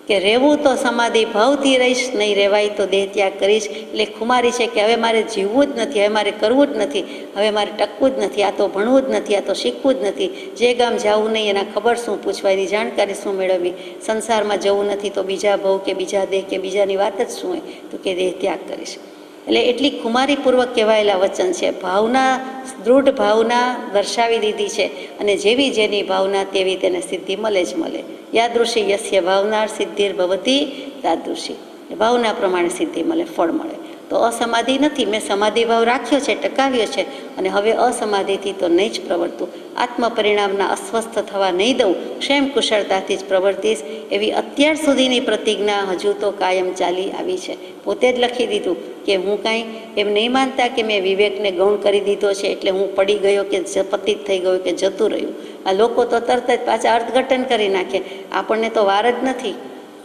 કે રહેવું તો સમાધિ ભાવથી રહીશ, નહીં રહેવાય તો દેહ ત્યાગ કરીશ. એટલે ખુમારી છે કે હવે મારે જીવવું જ નથી, હવે મારે કરવું જ નથી, હવે મારે ટકવું જ નથી, આ તો ભણવું જ નથી, આ તો શીખવું જ નથી, જે ગામ જવું નહીં એના ખબર શું પૂછવા, એની જાણકારી શું મેળવવી, સંસારમાં જવું નથી તો બીજા ભવ કે બીજા દેહ કે બીજાની વાત જ શું હોય? તો કે દેહ ત્યાગ કરીશ. એટલે એટલી ખુમારીપૂર્વક કહેવાયેલા વચન છે. ભાવના, દૃઢ ભાવના દર્શાવી દીધી છે, અને જેવી જેની ભાવના તેવી તેને સિદ્ધિ મળે જ મળે. યાદૃશી યસ્ય ભાવનાર સિદ્ધિર ભવતી તાદૃશી. ભાવના પ્રમાણે સિદ્ધિ મળે, ફળ મળે. તો અસમાધિ નથી, મેં સમાધિ ભાવ રાખ્યો છે, ટકાવ્યો છે, અને હવે અસમાધિથી તો નહીં જ પ્રવર્તું. આત્મપરિણામના અસ્વસ્થ થવા નહીં દઉં, ક્ષેમ કુશળતાથી જ પ્રવર્તીશ, એવી અત્યાર સુધીની પ્રતિજ્ઞા હજુ તો કાયમ ચાલી આવી છે. પોતે જ લખી દીધું કે હું કાંઈ એમ નહીં માનતા કે મેં વિવેકને ગૌણ કરી દીધો છે એટલે હું પડી ગયો કે પતિત થઈ ગયો કે જતું રહ્યું. આ લોકો તો તરત જ પાછા અર્થઘટન કરી નાખે. આપણને તો વાર જ નથી.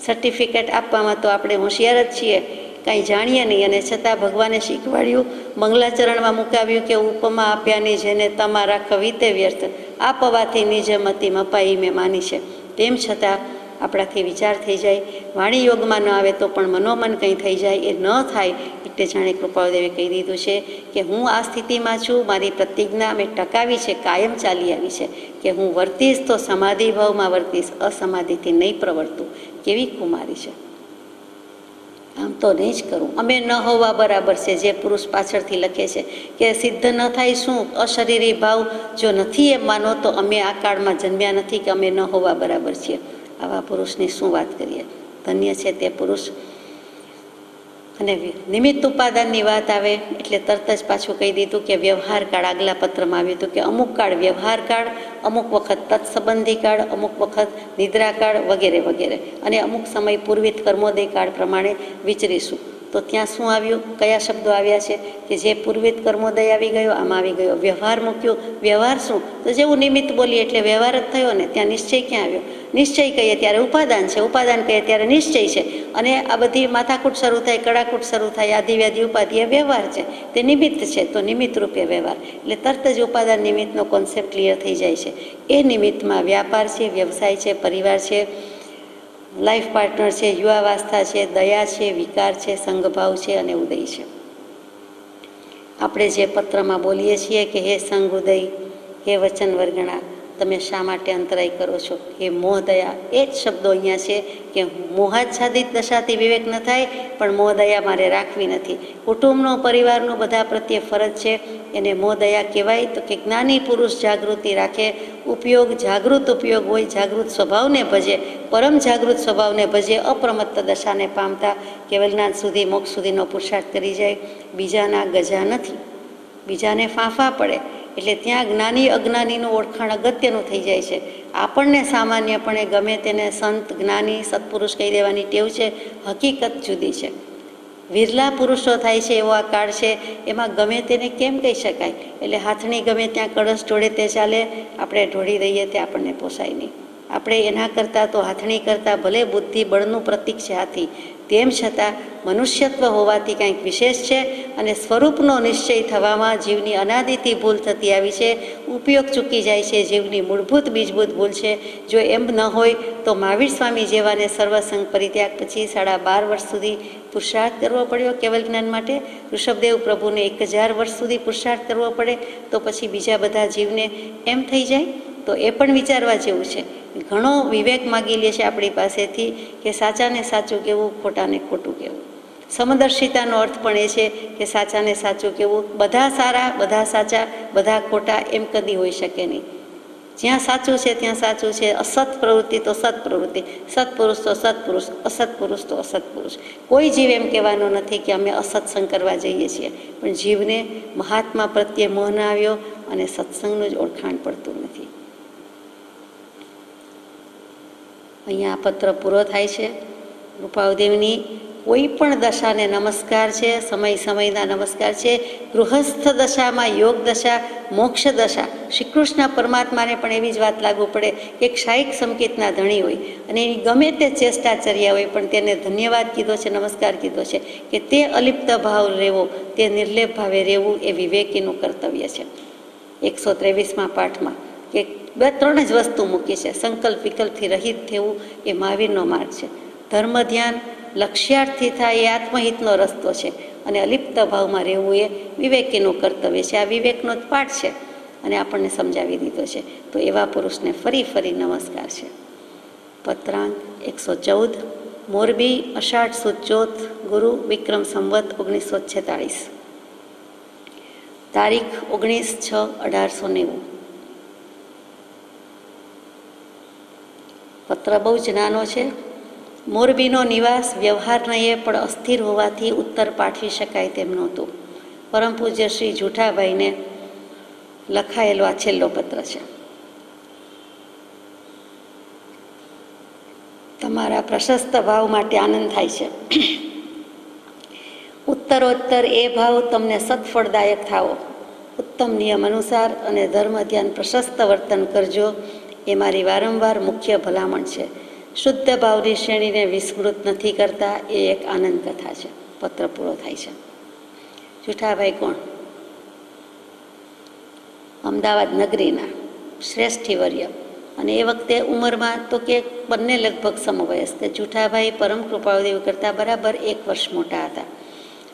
સર્ટિફિકેટ આપવામાં તો આપણે હોશિયાર જ છીએ, કાંઈ જાણીએ નહીં, અને છતાં ભગવાને શીખવાડ્યું, મંગલાચરણમાં મુકાવ્યું કે ઉપમા આપ્યાની જેને તમારા કવિતે વ્યર્થ, આપવાથી નિજ મતિ મપાઈ મેં માની છે. તેમ છતાં આપણાથી વિચાર થઈ જાય, વાણી યોગમાં ન આવે તો પણ મનોમન કંઈ થઈ જાય, એ ન થાય એટલે જાણે કૃપાળુદેવે કહી દીધું છે કે હું આ સ્થિતિમાં છું, મારી પ્રતિજ્ઞા મેં ટકાવી છે, કાયમ ચાલી આવી છે કે હું વર્તીશ તો સમાધિ ભાવમાં વર્તીશ, અસમાધિથી નહીં પ્રવર્તું. કેવી કુમારી છે! આમ તો નહીં જ કરું. અમે ન હોવા બરાબર છે. જે પુરુષ પાછળથી લખે છે કે સિદ્ધ ન થાય શું, અશરીરી ભાવ જો નથી એમ માનો તો અમે આ કાળમાં જન્મ્યા નથી કે અમે ન હોવા બરાબર છીએ. આવા પુરુષની શું વાત કરીએ! ધન્ય છે તે પુરુષ. અને નિમિત્ત ઉપાદાનની વાત આવે એટલે તરત જ પાછું કહી દીધું કે વ્યવહાર કાળ. આગલા પત્રમાં આવ્યું હતું કે અમુક કાળ વ્યવહાર કાળ, અમુક વખત તત્સંબંધી કાળ, અમુક વખત નિદ્રા કાળ વગેરે વગેરે, અને અમુક સમય પૂર્વિત કર્મોદય કાળ પ્રમાણે વિચરીશું. તો ત્યાં શું આવ્યું, કયા શબ્દો આવ્યા છે કે જે પૂર્વિત કર્મોદય આવી ગયો, આમાં આવી ગયો. વ્યવહાર મૂક્યો. વ્યવહાર શું, તો જેવું નિમિત્ત બોલીએ એટલે વ્યવહાર જ થયો ને. ત્યાં નિશ્ચય ક્યાં આવ્યો? નિશ્ચય કહીએ ત્યારે ઉપાદાન છે, ઉપાદાન કહીએ ત્યારે નિશ્ચય છે, અને આ બધી માથાકૂટ શરૂ થાય, કડાકૂટ શરૂ થાય, આદિવ્યાધિ ઉપાધિ એ વ્યવહાર છે, તે નિમિત્ત છે. તો નિમિત્ત રૂપે વ્યવહાર એટલે તરત જ ઉપાદાન નિમિત્તનો કોન્સેપ્ટ ક્લિયર થઈ જાય છે. એ નિમિત્તમાં વ્યાપાર છે, વ્યવસાય છે, પરિવાર છે, લાઈફ પાર્ટનર છે, યુવાવાસ્થા છે, દયા છે, વિકાર છે, સંગભાવ છે, અને ઉદય છે. આપણે જે પત્રમાં બોલીએ છીએ કે હે સંગ ઉદય, હે વચન વર્ગણા, તમે શા માટે અંતરાય કરો છો? હે મોહ દયા. એ જ શબ્દો અહીંયા છે કે મોહાચ્છાદિત દશાથી વિવેક ન થાય, પણ મોહ દયા મારે રાખવી નથી. કુટુંબનો, પરિવારનો બધા પ્રત્યે ફરજ છે, એને મોહ દયા કહેવાય. તો કે જ્ઞાની પુરુષ જાગૃતિ રાખે, ઉપયોગ જાગૃત ઉપયોગ હોય, જાગૃત સ્વભાવને ભજે, પરમ જાગૃત સ્વભાવને ભજે, અપ્રમત્ત દશાને પામતા કેવલ જ્ઞાન સુધી, મોક્ષ સુધીનો પુરુષાર્થ કરી જાય. બીજાના ગજા નથી, બીજાને ફાંફા પડે એટલે ત્યાં જ્ઞાની અજ્ઞાનીનું ઓળખાણ અગત્યનું થઈ જાય છે. આપણને સામાન્યપણે ગમે તેને સંત, જ્ઞાની, સત્પુરુષ કહી દેવાની ટેવ છે. હકીકત જુદી છે. વિરલા પુરુષો થાય છે એવો આ કાળ છે, એમાં ગમે તેને કેમ કહી શકાય? એટલે હાથણી ગમે ત્યાં કળશ ઢોળે તે ચાલે, આપણે ઢોળી દઈએ તે આપણને પોસાય નહીં. આપણે એના કરતાં તો હાથણી કરતાં ભલે બુદ્ધિ બળનું પ્રતીક છે હાથી, તેમ છતાં મનુષ્યત્વ હોવાથી કંઈક વિશેષ છે, અને સ્વરૂપનો નિશ્ચય થવામાં જીવની અનાદિથી ભૂલ થતી આવી છે. ઉપયોગ ચૂકી જાય છે, જીવની મૂળભૂત બીજભૂત ભૂલ છે. જો એમ ન હોય તો મહાવીર સ્વામી જેવાને સર્વસંગ પરિત્યાગ પછી 12.5 વર્ષ સુધી પુરુષાર્થ કરવો પડ્યો કેવલ જ્ઞાન માટે. ઋષભદેવ પ્રભુને 1000 વર્ષ સુધી પુરુષાર્થ કરવો પડે, તો પછી બીજા બધા જીવને એમ થઈ જાય? તો એ પણ વિચારવા જેવું છે. ઘણો વિવેક માગી લે છે આપણી પાસેથી કે સાચાને સાચું કહેવું, ખોટાને ખોટું કહેવું. સમદર્શિતાનો અર્થ પણ એ છે કે સાચાને સાચું કહેવું. બધા સારા, બધા સાચા, બધા ખોટા એમ કદી હોઈ શકે નહીં. જ્યાં સાચું છે ત્યાં સાચું છે. અસત પ્રવૃત્તિ તો સત્પ્રવૃત્તિ, સત્પુરુષ તો સત્પુરુષ, અસત્પુરુષ તો અસત્પુરુષ. કોઈ જીવ એમ કહેવાનો નથી કે અમે અસત્સંગ કરવા જઈએ છીએ, પણ જીવને મહાત્મા પ્રત્યે મોહ ન આવ્યો અને સત્સંગનું જ ઓળખાણ પડતું નથી. અહીંયા આ પત્ર પૂરો થાય છે. કૃપાળુદેવની કોઈ પણ દશાને નમસ્કાર છે, સમય સમયના નમસ્કાર છે. ગૃહસ્થ દશામાં, યોગ દશા, મોક્ષ દશા, શ્રી કૃષ્ણ પરમાત્માને પણ એવી જ વાત લાગુ પડે કે ક્ષાયિક સંકેતના ધણી હોય અને એની ગમે તે ચેષ્ટાચર્યા હોય, પણ તેને ધન્યવાદ કીધો છે, નમસ્કાર કીધો છે કે તે અલિપ્ત ભાવ રહેવો, તે નિર્લેપ ભાવે રહેવું એ વિવેકીનું કર્તવ્ય છે. 123મા પાઠમાં કે 2-3 જ વસ્તુ મૂકી છે. સંકલ્પ વિકલ્પથી રહિત થવું એ મહાવીરનો માર્ગ છે. ધર્મ ધ્યાન લક્ષ્યાર્થથી થાય એ આત્મહિતનો રસ્તો છે, અને અલિપ્ત ભાવમાં રહેવું એ વિવેકીનું કર્તવ્ય છે. આ વિવેકનો જ પાઠ છે અને આપણને સમજાવી દીધો છે. તો એવા પુરુષને ફરી ફરી નમસ્કાર છે. પત્રાંક 114. મોરબી, અષાઢ સુદ ચોથ, ગુરુ વિક્રમ સંવત 1946, તારીખ 19/6/1890. પત્ર બહુ જ નાનો છે. મોરબીનો નિવાસ વ્યવહારનયે પણ અસ્થિર હોવાથી ઉત્તર પાઠવી શકાય તેમ નહોતું. પરમ પૂજ્ય શ્રી જુઠાભાઈને લખાયેલો આ છેલ્લો પત્ર છે. તમારા પ્રશસ્ત ભાવ માટે આનંદ થાય છે. ઉત્તરોત્તર એ ભાવ તમને સત્ફળદાયક થાવો. ઉત્તમ નિયમ અનુસાર અને ધર્મ ધ્યાન પ્રશસ્ત વર્તન કરજો એ મારી વારંવાર મુખ્ય ભલામણ છે. શુદ્ધ ભાવની શ્રેણીને વિસ્મૃત નથી કરતા એ એક આનંદ કથા છે. પત્ર પૂરો થાય છે. જુઠાભાઈ કોણ? અમદાવાદ નગરીના શ્રેષ્ઠીવર્ય, અને એ વખતે ઉંમરમાં તો કે બંને લગભગ સમવયસ્ક. જુઠાભાઈ પરમ કૃપાળદેવ કરતાં બરાબર 1 વર્ષ મોટા હતા,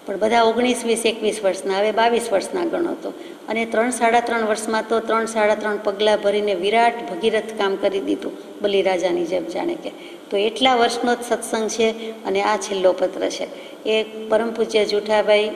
પણ બધા 19, 20, 21 વર્ષના, હવે 22 વર્ષના ગણો તો. અને 3, 3.5 વર્ષમાં તો 3, 3.5 પગલાં ભરીને વિરાટ ભગીરથ કામ કરી દીધું, બલિરાજાની જેમ જાણે કે. તો એટલા વર્ષનો જ સત્સંગ છે. અને આ છેલ્લો પત્ર છે એ પરમ પૂજ્ય જુઠાભાઈ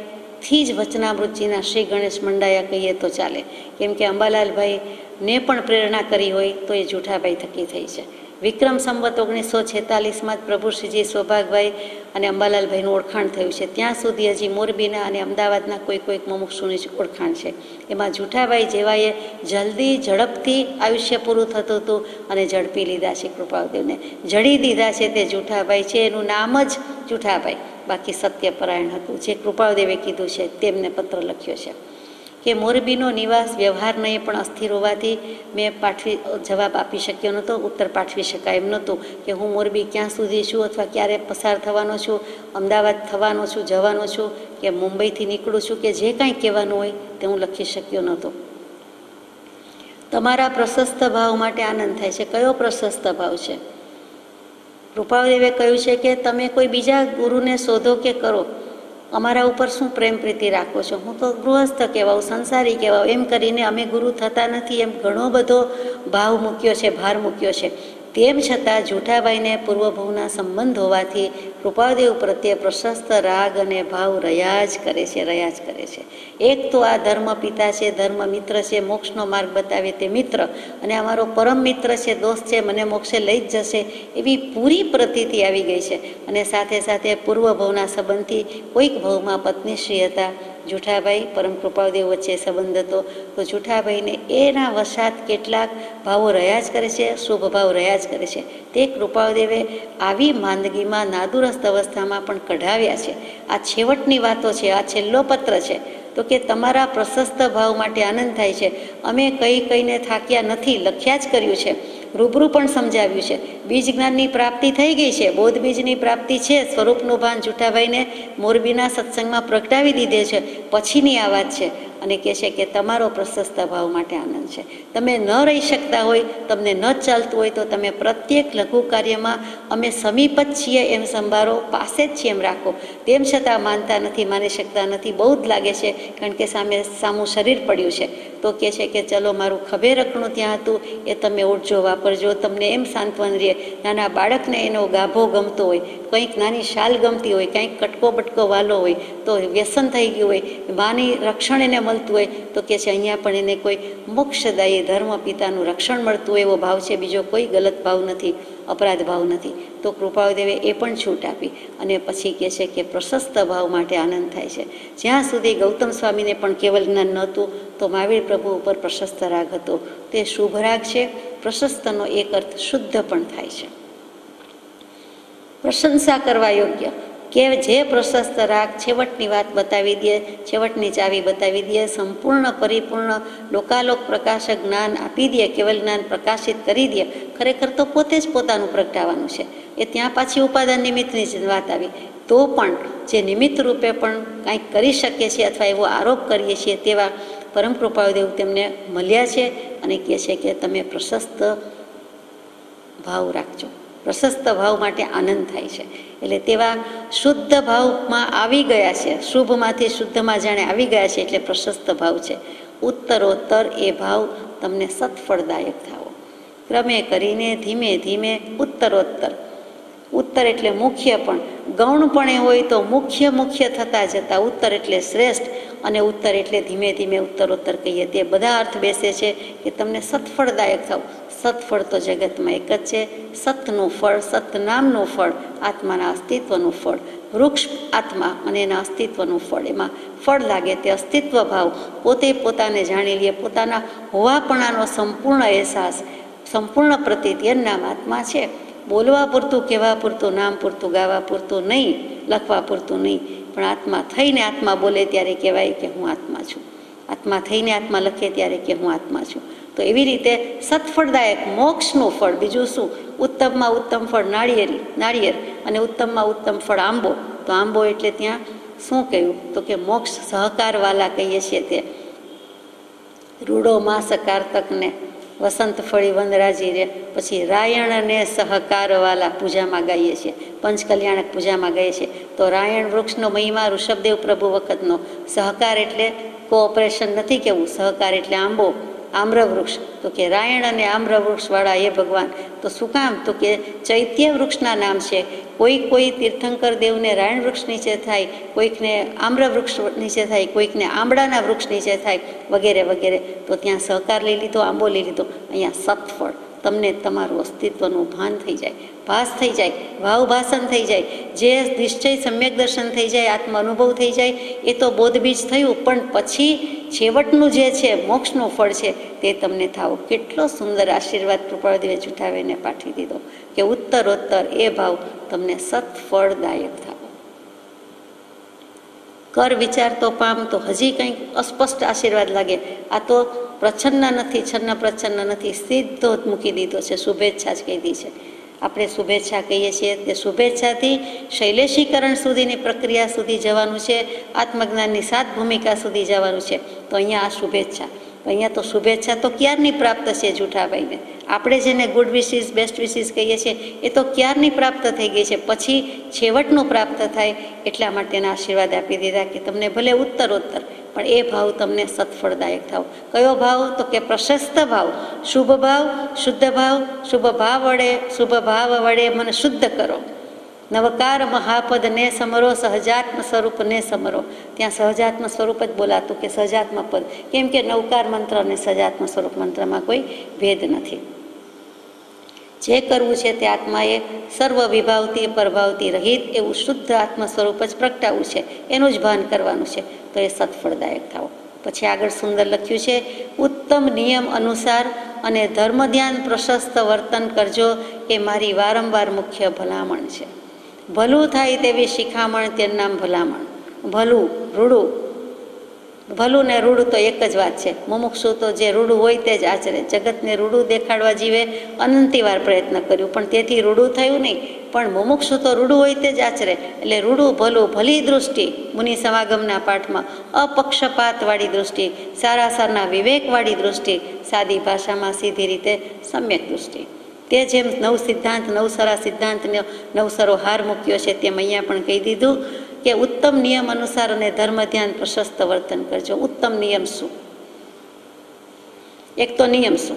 થી જ વચનામૃતજીના શ્રી ગણેશ મંડાયા કહીએ તો ચાલે, કેમ કે અંબાલાલભાઈને પણ પ્રેરણા કરી હોય તો એ જુઠાભાઈ થકી થઈ છે. વિક્રમ સંવત 1946માં જ પ્રભુ શ્રીજી સૌભાગભાઈ અને અંબાલાલભાઈનું ઓળખાણ થયું છે. ત્યાં સુધી હજી મોરબીના અને અમદાવાદના કોઈક મુમુક્ષુની જ ઓળખાણ છે. એમાં જુઠાભાઈ જેવાએ જલ્દી ઝડપથી આયુષ્ય પૂરું થતું હતું અને ઝડપી લીધા છે. કૃપાળદેવને જડી દીધા છે તે જુઠાભાઈ છે. એનું નામ જ જુઠાભાઈ, બાકી સત્યપરાયણ હતું. જે કૃપાળદેવે કીધું છે તેમને પત્ર લખ્યો છે કે મોરબીનો નિવાસ વ્યવહારનયે પણ અસ્થિર હોવાથી મેં જવાબ આપી શક્યો નહોતો, ઉત્તર પાઠવી શકાય એમ નહોતું કે હું મોરબી ક્યાં સુધી છું અથવા ક્યારે પસાર થવાનો છું, અમદાવાદ થવાનો છું, જવાનો છું કે મુંબઈથી નીકળું છું, કે જે કાંઈ કહેવાનું હોય તે હું લખી શક્યો નહોતો. તમારા પ્રશસ્ત ભાવ માટે આનંદ થાય છે. કયો પ્રશસ્ત ભાવ છે? કૃપાળદેવે કહ્યું છે કે તમે કોઈ બીજા ગુરુને શોધો કે કરો, અમારા ઉપર શું પ્રેમ પ્રીતિ રાખો છો? હું તો ગૃહસ્થ કહેવાઉં, સંસારી કહેવાઉં, એમ કરીને અમે ગુરુ થતા નથી, એમ ઘણો બધો ભાવ મૂક્યો છે, ભાર મૂક્યો છે. તેમ છતાં જુઠાભાઈને પૂર્વભવના સંબંધ હોવાથી કૃપાળદેવ પ્રત્યે પ્રશસ્ત રાગ અને ભાવ રહ્યા જ કરે છે. એક તો આ ધર્મ પિતા છે, ધર્મ મિત્ર છે, મોક્ષનો માર્ગ બતાવે તે મિત્ર, અને અમારો પરમ મિત્ર છે, દોસ્ત છે, મને મોક્ષે લઈ જ જશે એવી પૂરી પ્રતીતિ આવી ગઈ છે. અને સાથે સાથે પૂર્વભવના સંબંધથી કોઈક ભવમાં પત્નીશ્રી હતા જુઠાભાઈ, પરમ કૃપાળદેવ વચ્ચે સંબંધ હતો. તો જુઠાભાઈને એના વશાત કેટલાક ભાવો રહ્યા જ કરે છે, શુભ ભાવ રહ્યા જ કરે છે. તે કૃપાળદેવે આવી માંદગીમાં નાદુરસ્ત અવસ્થામાં પણ કઢાવ્યા છે. આ છેવટની વાતો છે, આ છેલ્લો પત્ર છે. તો કે તમારા પ્રશસ્ત ભાવ માટે આનંદ થાય છે. અમે કહીને થાક્યા નથી, લખ્યા જ કર્યું છે, રૂબરૂ પણ સમજાવ્યું છે. બીજ જ્ઞાનની પ્રાપ્તિ થઈ ગઈ છે, બોધ બીજની પ્રાપ્તિ છે. સ્વરૂપનું ભાન જુઠાભાઈને મોરબીના સત્સંગમાં પ્રગટાવી દીધે છે. પછીની આ વાત છે અને કહે છે કે તમારો પ્રશસ્ત ભાવ માટે આનંદ છે. તમે ન રહી શકતા હોય, તમને ન ચાલતું હોય તો તમે પ્રત્યેક લઘુ કાર્યમાં અમે સમીપ જ છીએ એમ સંભાળો, પાસે જ છીએ એમ રાખો. તેમ છતાં માનતા નથી, માની શકતા નથી, બહુ જ લાગે છે, કારણ કે સામું શરીર પડ્યું છે. તો કહે છે કે ચલો મારું ખભે રખણું ત્યાં હતું એ તમે ઉઠજો, વાપરજો. તમને એમ સાંત્વન રહે. નાના બાળકને એનો ગાભો ગમતો હોય, કંઈક નાની શાલ ગમતી હોય, કંઈક કટકો બટકો વાલો હોય, તો વ્યસન થઈ ગયું હોય, માની રક્ષણ એને મળતું હોય, તો કહે છે અહીંયા પણ એને કોઈ મોક્ષદાયી ધર્મ પિતાનું રક્ષણ મળતું હોય એવો ભાવ છે. બીજો કોઈ ગલત ભાવ નથી, અપરાધ ભાવ નથી. તો કૃપાળદેવે એ પણ છૂટ આપી. અને પછી કહે છે કે પ્રશસ્ત ભાવ માટે આનંદ થાય છે. જ્યાં સુધી ગૌતમ સ્વામીને પણ કેવલ જ્ઞાન નહોતું તો મહાવીર પ્રભુ ઉપર પ્રશસ્ત રાગ હતો. તે શુભ રાગ છે. પ્રશસ્તનો એક અર્થ શુદ્ધ પણ થાય છે, પ્રશંસા કરવા યોગ્ય. કે જે પ્રશસ્ત રાગ છેવટની વાત બતાવી દે, છેવટની ચાવી બતાવી દે, સંપૂર્ણ પરિપૂર્ણ લોકાલોક પ્રકાશક જ્ઞાન આપી દે, કેવલ જ્ઞાન પ્રકાશિત કરી દે, ખરેખર તો પોતે જ પોતાનું પ્રગટાવવાનું છે. એ ત્યાં પાછી ઉપાદાન નિમિત્તની જ વાત આવી. તો પણ જે નિમિત્ત રૂપે પણ કંઈક કરી શકીએ છીએ અથવા એવો આરોપ કરીએ છીએ તેવા પરમ કૃપાળદેવ તેમને મળ્યા છે અને કહે છે કે તમે પ્રશસ્ત ભાવ રાખજો. પ્રશસ્ત ભાવ માટે આનંદ થાય છે. એટલે તેવા શુદ્ધ ભાવમાં આવી ગયા છે, શુભમાંથી શુદ્ધમાં જાણે આવી ગયા છે, એટલે પ્રશસ્ત ભાવ છે. ઉત્તરોત્તર એ ભાવ તમને સત્ફળદાયક થાવો. ક્રમે કરીને ધીમે ધીમે ઉત્તરોત્તર ઉત્તર એટલે મુખ્ય, પણ ગૌણપણે હોય તો મુખ્ય મુખ્ય થતાં જતાં ઉત્તર એટલે શ્રેષ્ઠ, અને ઉત્તર એટલે ધીમે ધીમે ઉત્તરોત્તર કહીએ. તે બધા અર્થ બેસે છે કે તમને સત્ફળદાયક થાવ. સત્ફળ તો જગતમાં એક જ છે, સતનું ફળ, સત નામનું ફળ, આત્માના અસ્તિત્વનું ફળ. વૃક્ષ આત્મા અને એના અસ્તિત્વનું ફળ, એમાં ફળ લાગે તે અસ્તિત્વ ભાવ, પોતે પોતાને જાણી લે, પોતાના હોવાપણાનો સંપૂર્ણ અહેસાસ, સંપૂર્ણ પ્રતીતિ, એનું નામ આત્મા છે. બોલવા પૂરતું, કહેવા પૂરતું, નામ પૂરતું, ગાવા પૂરતું નહીં, લખવા પૂરતું નહીં, પણ આત્મા થઈને આત્મા બોલે ત્યારે કહેવાય કે હું આત્મા છું. આત્મા થઈને આત્મા લખે ત્યારે કે હું આત્મા છું. તો એવી રીતે સત્ફળદાયક મોક્ષનું ફળ, બીજું શું? ઉત્તમમાં ઉત્તમ ફળ નાળિયેર, અને ઉત્તમમાં ઉત્તમ ફળ આંબો. તો આંબો એટલે ત્યાં શું કહ્યું? તો કે મોક્ષ સહકારવાલા કહીએ છીએ તે. રૂડો માસ કારતકને વસંત ફળી વનરાજી રે, પછી રાયણને સહકારવાલા પૂજામાં ગાઈએ છીએ, પંચકલ્યાણક પૂજામાં ગાઈએ છીએ. તો રાયણ વૃક્ષનો મહિમા ઋષભદેવ પ્રભુ વખતનો. સહકાર એટલે કોઓપરેશન નથી કહેવું, સહકાર એટલે આંબો, આમ્રવૃક્ષ. તો કે રાયણ અને આમ્રવૃક્ષવાળા એ ભગવાન. તો શું કામ? તો કે ચૈત્ય વૃક્ષના નામ છે. કોઈ તીર્થંકર દેવને રાયણ વૃક્ષ નીચે થાય, કોઈકને આમ્રવૃક્ષ નીચે થાય, કોઈકને આંબળાના વૃક્ષ નીચે થાય, વગેરે વગેરે. તો ત્યાં સહકાર લઈ લીધો, આંબો લઈ લીધો. અહીંયા સત્ફળ, તમને તમારું અસ્તિત્વનું ભાન થઈ જાય, ભાસ થઈ જાય, ભાવભાષણ થઈ જાય, જે નિશ્ચય સમ્યક દર્શન થઈ જાય, આત્મ અનુભવ થઈ જાય, એ તો બોધબીજ થયું. પણ પછી છેવટનું જે છે મોક્ષનું ફળ છે તે તમને થાવ. કેટલો સુંદર આશીર્વાદ કૃપાળદેવે જુઠાવીને પાઠવી દીધો કે ઉત્તરોત્તર એ ભાવ તમને સત્ફળદાયક થાવ. કર વિચાર તો પામ, તો હજી કંઈક અસ્પષ્ટ આશીર્વાદ લાગે. આ તો પ્રચ્છન્ન નથી, છન્ન પ્રચ્છન્ન નથી, સીધો જ મૂકી દીધો છે, શુભેચ્છા જ કહી દી છે. આપણે શુભેચ્છા કહીએ છીએ તે શુભેચ્છાથી શૈલેષીકરણ સુધીની પ્રક્રિયા સુધી જવાનું છે, આત્મજ્ઞાનની 7 ભૂમિકા સુધી જવાનું છે. તો અહીંયા આ શુભેચ્છા, અહીંયા તો શુભેચ્છા તો ક્યારની પ્રાપ્ત છે જૂઠાભાઈને. આપણે જેને ગુડ વિશીસ, બેસ્ટ વિશીસ કહીએ છીએ એ તો ક્યારની પ્રાપ્ત થઈ ગઈ છે. પછી છેવટનું પ્રાપ્ત થાય એટલા માટેના આશીર્વાદ આપી દીધા કે તમને ભલે ઉત્તરોત્તર, પણ એ ભાવ તમને સત્ફળદાયક થાવ. કયો ભાવ? તો કે પ્રશસ્ત ભાવ, શુભ ભાવ, શુદ્ધ ભાવ. શુભ ભાવ વડે મને શુદ્ધ કરો. નવકાર મહાપદ ને સમરો, સહજાત્મ સ્વરૂપ ને સમરો. ત્યાં સહજાત્મ સ્વરૂપ જ બોલાતું કે સહજાત્મ પદ, કેમ કે નવકાર મંત્ર અને સહજાત્મ સ્વરૂપ મંત્રમાં કોઈ ભેદ નથી. જે કરવું છે તે આત્માએ સર્વ વિભાવતી પરભાવતી રહિત એવું શુદ્ધ આત્મ સ્વરૂપ જ પ્રગટાવવું છે, એનું જ ભાન કરવાનું છે. તો એ સત્ફળદાયક થાવ. પછી આગળ સુંદર લખ્યું છે, ઉત્તમ નિયમ અનુસાર અને ધર્મ ધ્યાન પ્રશસ્ત વર્તન કરજો, એ મારી વારંવાર મુખ્ય ભલામણ છે. ભલું થાય તેવી શિખામણ, તેનું નામ ભલામણ. ભલું, રૂડું, ભલું ને રૂડું તો એક જ વાત છે. મુમુક્ષુ તો જે રૂડું હોય તે જ આચરે. જગતને રૂડું દેખાડવા જીવે અનંતિવાર પ્રયત્ન કર્યું, પણ તેથી રૂડું થયું નહીં. પણ મુમુક્ષુ તો રૂડું હોય તે જ આચરે. એટલે રૂડું, ભલું, ભલી દૃષ્ટિ, મુનિ સમાગમના પાઠમાં અપક્ષપાતવાળી દૃષ્ટિ, સારા સારના વિવેકવાળી દૃષ્ટિ, સાદી ભાષામાં સીધી રીતે સમ્યક દૃષ્ટિ. તે જેમ નવ સિદ્ધાંત, નવસરા સિદ્ધાંતનો નવસરો હાર મૂક્યો છે, તેમ અહીંયા પણ કહી દીધું કે ઉત્તમ નિયમ અનુસાર અને ધર્મ ધ્યાન પ્રશસ્ત વર્તન કરજો. ઉત્તમ નિયમ શું? એક તો નિયમ શું?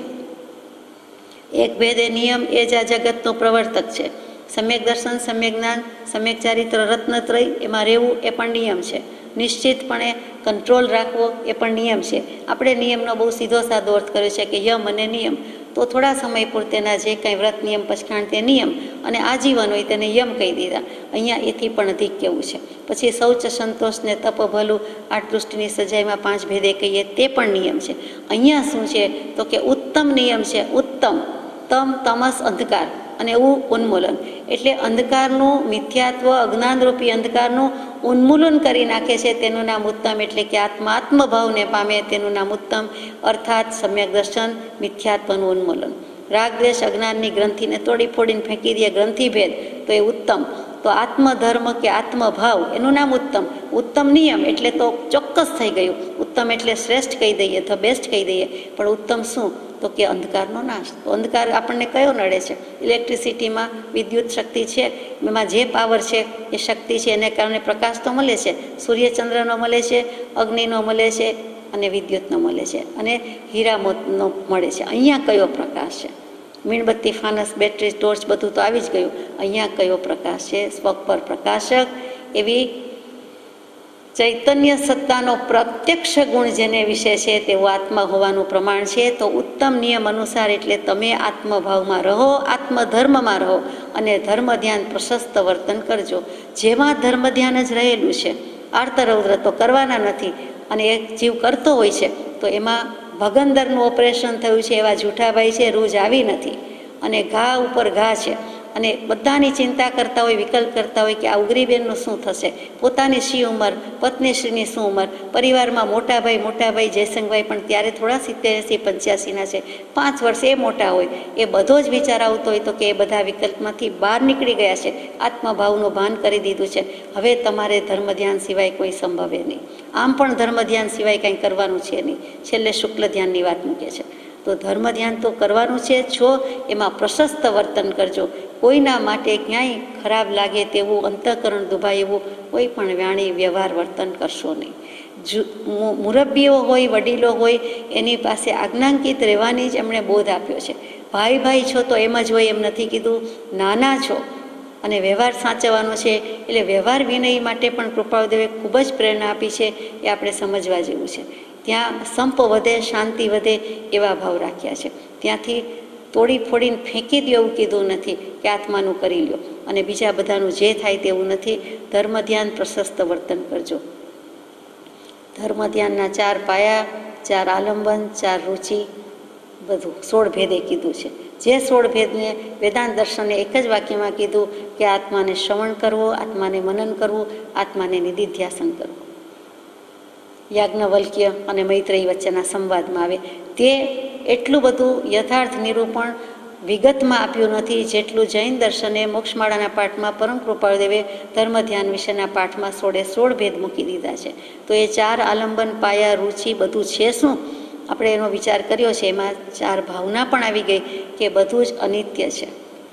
એક ભેદે નિયમ એ જ આ જગતનો પ્રવર્તક છે. સમ્યક દર્શન, સમ્યક જ્ઞાન, સમ્યક ચારિત્ર, રત્નત્રય એમાં રહેવું એ પણ નિયમ છે. નિશ્ચિતપણે કંટ્રોલ રાખવો એ પણ નિયમ છે. આપણે નિયમનો બહુ સીધો સાદો અર્થ કર્યો છે કે યમ અને નિયમ. તો થોડા સમય પૂરતેના જે કંઈ વ્રત નિયમ પછખાણ તે નિયમ, અને આજીવન હોય તેને યમ કહી દીધા. અહીંયા એથી પણ અધિક કેવું છે. પછી શૌચ, સંતોષ ને તપ, ભલું, 8 દૃષ્ટિની સજાઈમાં 5 ભેદે કહીએ તે પણ નિયમ છે. અહીંયા શું છે? તો કે ઉત્તમ નિયમ છે. ઉત્તમ, તમ, તમસ, અંધકાર, અને એવું ઉન્મૂલન. એટલે અંધકારનું, મિથ્યાત્વ, અજ્ઞાનરૂપી અંધકારનું ઉન્મૂલન કરી નાખે છે, તેનું નામ ઉત્તમ. એટલે કે આત્મભાવને પામે તેનું નામ ઉત્તમ, અર્થાત સમ્યક દર્શન, મિથ્યાત્વનું ઉન્મૂલન. રાગ, દ્વેષ, અજ્ઞાનની ગ્રંથિને તોડી ફોડીને ફેંકી દે ગ્રંથિભેદ, તો એ ઉત્તમ. તો આત્મધર્મ કે આત્મભાવ એનું નામ ઉત્તમ. ઉત્તમ નિયમ એટલે તો ચોક્કસ થઈ ગયું. ઉત્તમ એટલે શ્રેષ્ઠ કહી દઈએ, ધ બેસ્ટ કહી દઈએ. પણ ઉત્તમ શું? તો કે અંધકારનો નાશ. તો અંધકાર આપણને કયો નડે છે? ઇલેક્ટ્રિસિટીમાં વિદ્યુત શક્તિ છે, એમાં જે પાવર છે એ શક્તિ છે, એને કારણે પ્રકાશ તો મળે છે, સૂર્યચંદ્રનો મળે છે, અગ્નિનો મળે છે, અને વિદ્યુતનો મળે છે, અને હીરામોતનો મળે છે. અહીંયા કયો પ્રકાશ છે? મીણબત્તી, ફાનસ, બેટરી, ટોર્ચ બધું તો આવી જ ગયું. અહીંયા કયો પ્રકાશ છે? સ્વપર પ્રકાશક. એવી ચૈતન્ય સત્તાનો પ્રત્યક્ષ ગુણ જેને વિશે છે તેવું આત્મા હોવાનું પ્રમાણ છે. તો ઉત્તમ નિયમ અનુસાર એટલે તમે આત્મભાવમાં રહો, આત્મધર્મમાં રહો અને ધર્મ ધ્યાન પ્રશસ્ત વર્તન કરજો. જેમાં ધર્મ ધ્યાન જ રહેલું છે, આર્તરૌદ્ર તો કરવાના નથી. અને એક જીવ કરતો હોય છે તો એમાં ભગંદરનું ઓપરેશન થયું છે એવા જૂઠાભાઈ છે, રૂજ આવી નથી. અને ઘા ઉપર ઘા છે. અને બધાની ચિંતા કરતા હોય, વિકલ્પ કરતા હોય કે આ ઉગરીબેનનું શું થશે, પોતાની શી ઉંમર, પત્નીશ્રીની શું ઉંમર, પરિવારમાં મોટા ભાઈ જયસંગભાઈ પણ ત્યારે થોડા 70, 80, 85ના છે, 5 વર્ષ એ મોટા હોય, એ બધો જ વિચાર આવતો હોય તો કે એ બધા વિકલ્પમાંથી બહાર નીકળી ગયા છે, આત્મભાવનું ભાન કરી દીધું છે. હવે તમારે ધર્મ ધ્યાન સિવાય કોઈ સંભવે નહીં. આમ પણ ધર્મ ધ્યાન સિવાય કંઈ કરવાનું છે નહીં. છેલ્લે શુક્લ ધ્યાનની વાત મૂકે છે. તો ધર્મ ધ્યાન તો કરવાનું છે છો, એમાં પ્રશસ્ત વર્તન કરજો. કોઈના માટે ક્યાંય ખરાબ લાગે તેવું, અંતઃકરણ દુભાય એવું કોઈ પણ વાણી વ્યવહાર વર્તન કરશો નહીં. મુરબ્બીઓ હોય, વડીલો હોય, એની પાસે આજ્ઞાંકિત રહેવાની જ એમણે બોધ આપ્યો છે. ભાઈ છો તો એમ જ હોય એમ નથી કીધું. નાના છો અને વ્યવહાર સાચવવાનો છે એટલે વ્યવહાર વિનય માટે પણ કૃપાળુદેવે ખૂબ જ પ્રેરણા આપી છે. એ આપણે સમજવા જેવું છે. ત્યાં સંપ વધે, શાંતિ વધે એવા ભાવ રાખ્યા છે. ત્યાંથી તોડી ફોડીને ફેંકી દો એવું કીધું નથી કે આત્માનું કરી લ્યો અને બીજા બધાનું જે થાય તેવું નથી. ધર્મ ધ્યાન પ્રશસ્ત વર્તન કરજો. ધર્મ ધ્યાનના 4 પાયા, 4 આલંબન, 4 રુચિ, બધું 16 ભેદે કીધું છે. જે 16 ભેદને વેદાંત દર્શને એક જ વાક્યમાં કીધું કે આત્માને શ્રવણ કરવો, આત્માને મનન કરવું, આત્માને નિધિધ્યાસન કરવું. યાજ્ઞવલ્ક્ય અને મૈત્રેયી વચ્ચેના સંવાદમાં આવે તે એટલું બધું યથાર્થ નિરૂપણ વિગતમાં આપ્યું નથી જેટલું જૈન દર્શને મોક્ષમાળાના પાઠમાં પરમ કૃપાળુદેવે ધર્મ ધ્યાન વિશેના પાઠમાં 16 ભેદ મૂકી દીધા છે. તો એ 4 આલંબન, પાયા, રુચિ બધું છે શું? આપણે એનો વિચાર કર્યો છે. એમાં 4 ભાવના પણ આવી ગઈ કે બધું જ અનિત્ય છે.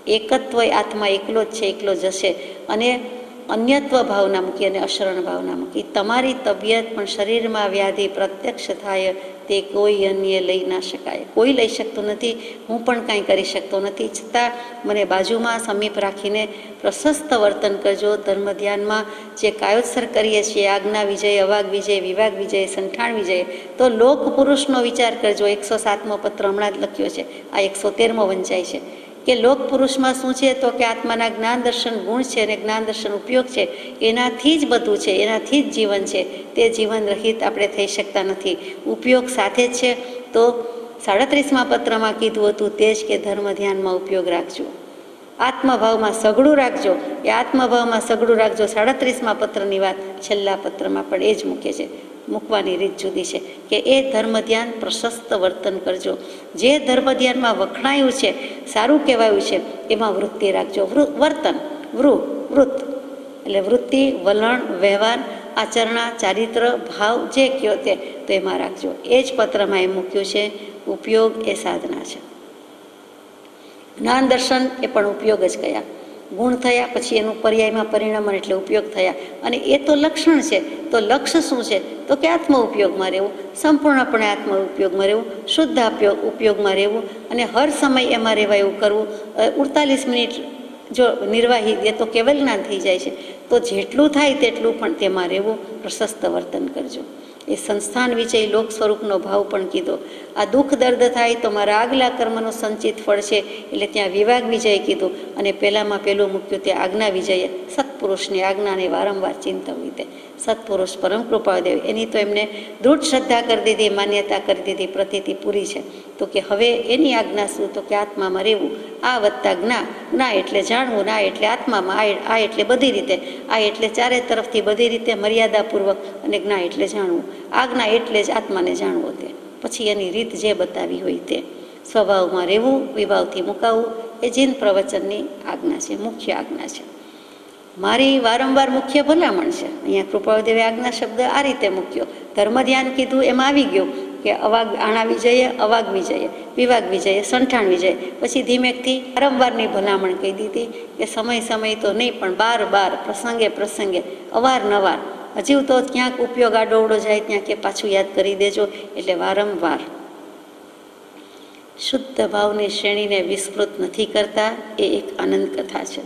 એકત્વ આત્મા એકલો જ છે, એકલો જશે. અને અન્યત્વ ભાવના મૂકી અને અશરણ ભાવના મૂકી. તમારી તબિયત પણ શરીરમાં વ્યાધિ પ્રત્યક્ષ થાય તે કોઈ અન્ય લઈ ના શકાય. કોઈ લઈ શકતું નથી, હું પણ કાંઈ કરી શકતો નથી. છતાં મને બાજુમાં સમીપ રાખીને પ્રશસ્ત વર્તન કરજો. ધર્મ ધ્યાનમાં જે કાયોત્સર કરીએ છીએ, આજ્ઞા વિજય, અવાગ વિજય, વિવાગ વિજય, સંઠાણ વિજય, તો લોક પુરુષનો વિચાર કરજો. 107મો પત્ર હમણાં જ લખ્યો છે, આ 113મો વંચાય છે કે લોક પુરુષમાં શું છે તો કે આત્માના જ્ઞાન દર્શન ગુણ છે અને જ્ઞાન દર્શન ઉપયોગ છે. એનાથી જ બધું છે, એનાથી જ જીવન છે. તે જીવન રહિત આપણે થઈ શકતા નથી. ઉપયોગ સાથે જ છે. તો 37મા પત્રમાં કીધું હતું તે જ કે ધર્મ ધ્યાનમાં ઉપયોગ રાખજો, આત્મભાવમાં સઘળું રાખજો. એ આત્મભાવમાં સઘળું રાખજો 37મા પત્રની વાત છેલ્લા પત્રમાં પણ એ જ મૂકે છે. મૂકવાની રીત જુદી છે કે એ ધર્મ ધ્યાન પ્રશસ્ત વર્તન કરજો. જે ધર્મ ધ્યાનમાં વખણાયું છે, સારું કહેવાયું છે, એમાં વૃત્તિ રાખજો. વર્તન, વૃત્ત એટલે વૃત્તિ, વલણ, વ્યવહાર, આચરણા, ચારિત્ર, ભાવ જે કયો તે તો એમાં રાખજો. એ જ પત્રમાં એમ મૂક્યું છે. ઉપયોગ એ સાધના છે. જ્ઞાન દર્શન એ પણ ઉપયોગ જ કયા. ગુણ થયા પછી એનું પર્યાયમાં પરિણામન એટલે ઉપયોગ થયા. અને એ તો લક્ષણ છે. તો લક્ષ્ય શું છે તો કે આત્મ ઉપયોગમાં રહેવું, સંપૂર્ણપણે આત્મ ઉપયોગમાં રહેવું, શુદ્ધ ઉપયોગમાં રહેવું અને હર સમય એમાં રહેવા એવું કરવું. 48 મિનિટ જો નિર્વાહી એ તો કેવલ જ્ઞાન થઈ જાય છે. તો જેટલું થાય તેટલું પણ તેમાં રહેવું. પ્રશસ્ત વર્તન કરજો. એ સંસ્થાન વિજય લોક સ્વરૂપનો ભાવ પણ કીધો. આ દુઃખ દર્દ થાય તો મારા આગલા કર્મનું સંચિત ફળ છે એટલે ત્યાં વિવાગ વિજય કીધું. અને પહેલામાં પેલું મૂક્યું તે આજ્ઞા વિજય. સત્પુરુષની આજ્ઞાને વારંવાર ચિંતવવી. તે સત્પુરુષ પરમ કૃપાદેવ એની તો એમને દૃઢ શ્રદ્ધા કરી દીધી, માન્યતા કરી દીધી, પ્રતીતિ પૂરી છે. તો કે હવે એની આજ્ઞા શું તો કે આત્મામાં રહેવું. આ વત્તા જ્ઞા એટલે જાણવું, ના એટલે આત્મામાં, આ એટલે બધી રીતે, આ એટલે ચારે તરફથી બધી રીતે મર્યાદાપૂર્વક, અને જ્ઞા એટલે જાણવું. આજ્ઞા એટલે જ આત્માને જાણવો. તે પછી એની રીત જે બતાવી હોય તે સ્વભાવમાં રહેવું, વિભાવથી મુકાવવું. એ જીન પ્રવચનની આજ્ઞા છે, મુખ્ય આજ્ઞા છે. મારી વારંવાર મુખ્ય ભલામણ છે. અહીંયા કૃપાળુદેવે આજ્ઞા શબ્દ આ રીતે મૂક્યો. ધર્મ ધ્યાન કીધું એમાં આવી ગયું કે અવાગ આણા વિજયે, અવાગ વિજયે, વિવાગ વિજયે, સંઠાણ વિજય. પછી ધીમેકથી વારંવારની ભલામણ કહી દીધી કે સમય તો નહીં પણ બાર પ્રસંગે અવારનવાર. હજુ તો ક્યાંક ઉપયોગ આડોવડો જાય ત્યાં કે પાછું યાદ કરી દેજો. એટલે વારંવાર શુદ્ધ ભાવની શ્રેણીને વિસ્મૃત નથી કરતા, એ એક આનંદ કથા છે.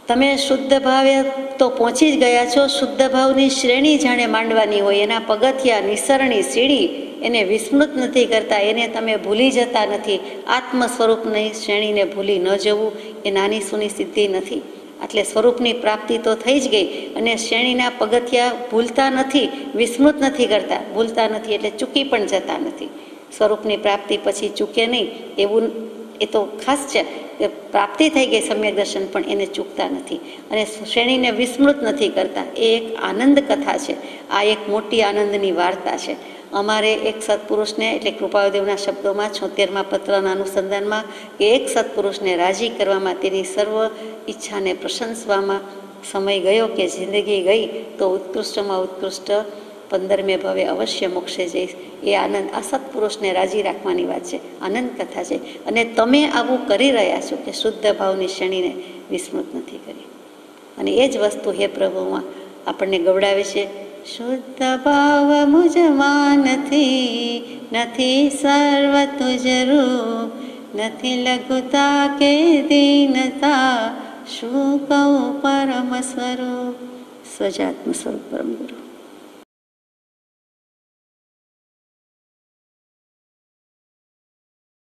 તમે શુદ્ધ ભાવે તો પહોંચી જ ગયા છો. શુદ્ધ ભાવની શ્રેણી જાણે માંડવાની હોય, એના પગથિયા, નિસરણી, સીડી, એને વિસ્મૃત નથી કરતા, એને તમે ભૂલી જતા નથી. આત્મ સ્વરૂપની શ્રેણીને ભૂલી ન જવું એ નાની સૂની સિદ્ધિ નથી. એટલે સ્વરૂપની પ્રાપ્તિ તો થઈ જ ગઈ, અને શ્રેણીના પગથિયા ભૂલતા નથી, વિસ્મૃત નથી કરતા. ભૂલતા નથી એટલે ચૂકી પણ જતા નથી. સ્વરૂપની પ્રાપ્તિ પછી ચૂકે નહીં એવું એ તો ખાસ છે કે પ્રાપ્તિ થઈ ગઈ સમ્યક દર્શન, પણ એને ચૂકતા નથી અને શ્રેણીને વિસ્મૃત નથી કરતા. એ એક આનંદ કથા છે. આ એક મોટી આનંદની વાર્તા છે. અમારે એક સત્પુરુષને, એટલે કૃપાળુદેવના શબ્દોમાં 76મા પત્રના અનુસંધાનમાં, કે એક સત્પુરુષને રાજી કરવામાં, તેની સર્વ ઈચ્છાને પ્રશંસવામાં સમય ગયો કે જિંદગી ગઈ તો ઉત્કૃષ્ટમાં ઉત્કૃષ્ટ 15મે ભવે અવશ્ય મોક્ષે જઈશ. એ આનંદ આ સત્પુરુષને રાજી રાખવાની વાત છે, આનંદ કથા છે. અને તમે આવું કરી રહ્યા છો કે શુદ્ધ ભાવની શ્રેણીને વિસ્મૃત નથી કરી. અને એ જ વસ્તુ હે પ્રભુમાં આપણને ગવડાવે છે. શુદ્ધ ભાવ મુજમાં નથી સર્વ તુજરૂ, નથી લઘુતા કે દીનતા, શું કહું પરમ સ્વરૂપ, સ્વજાત્મ સ્વરૂપ પરમ ગુરુ.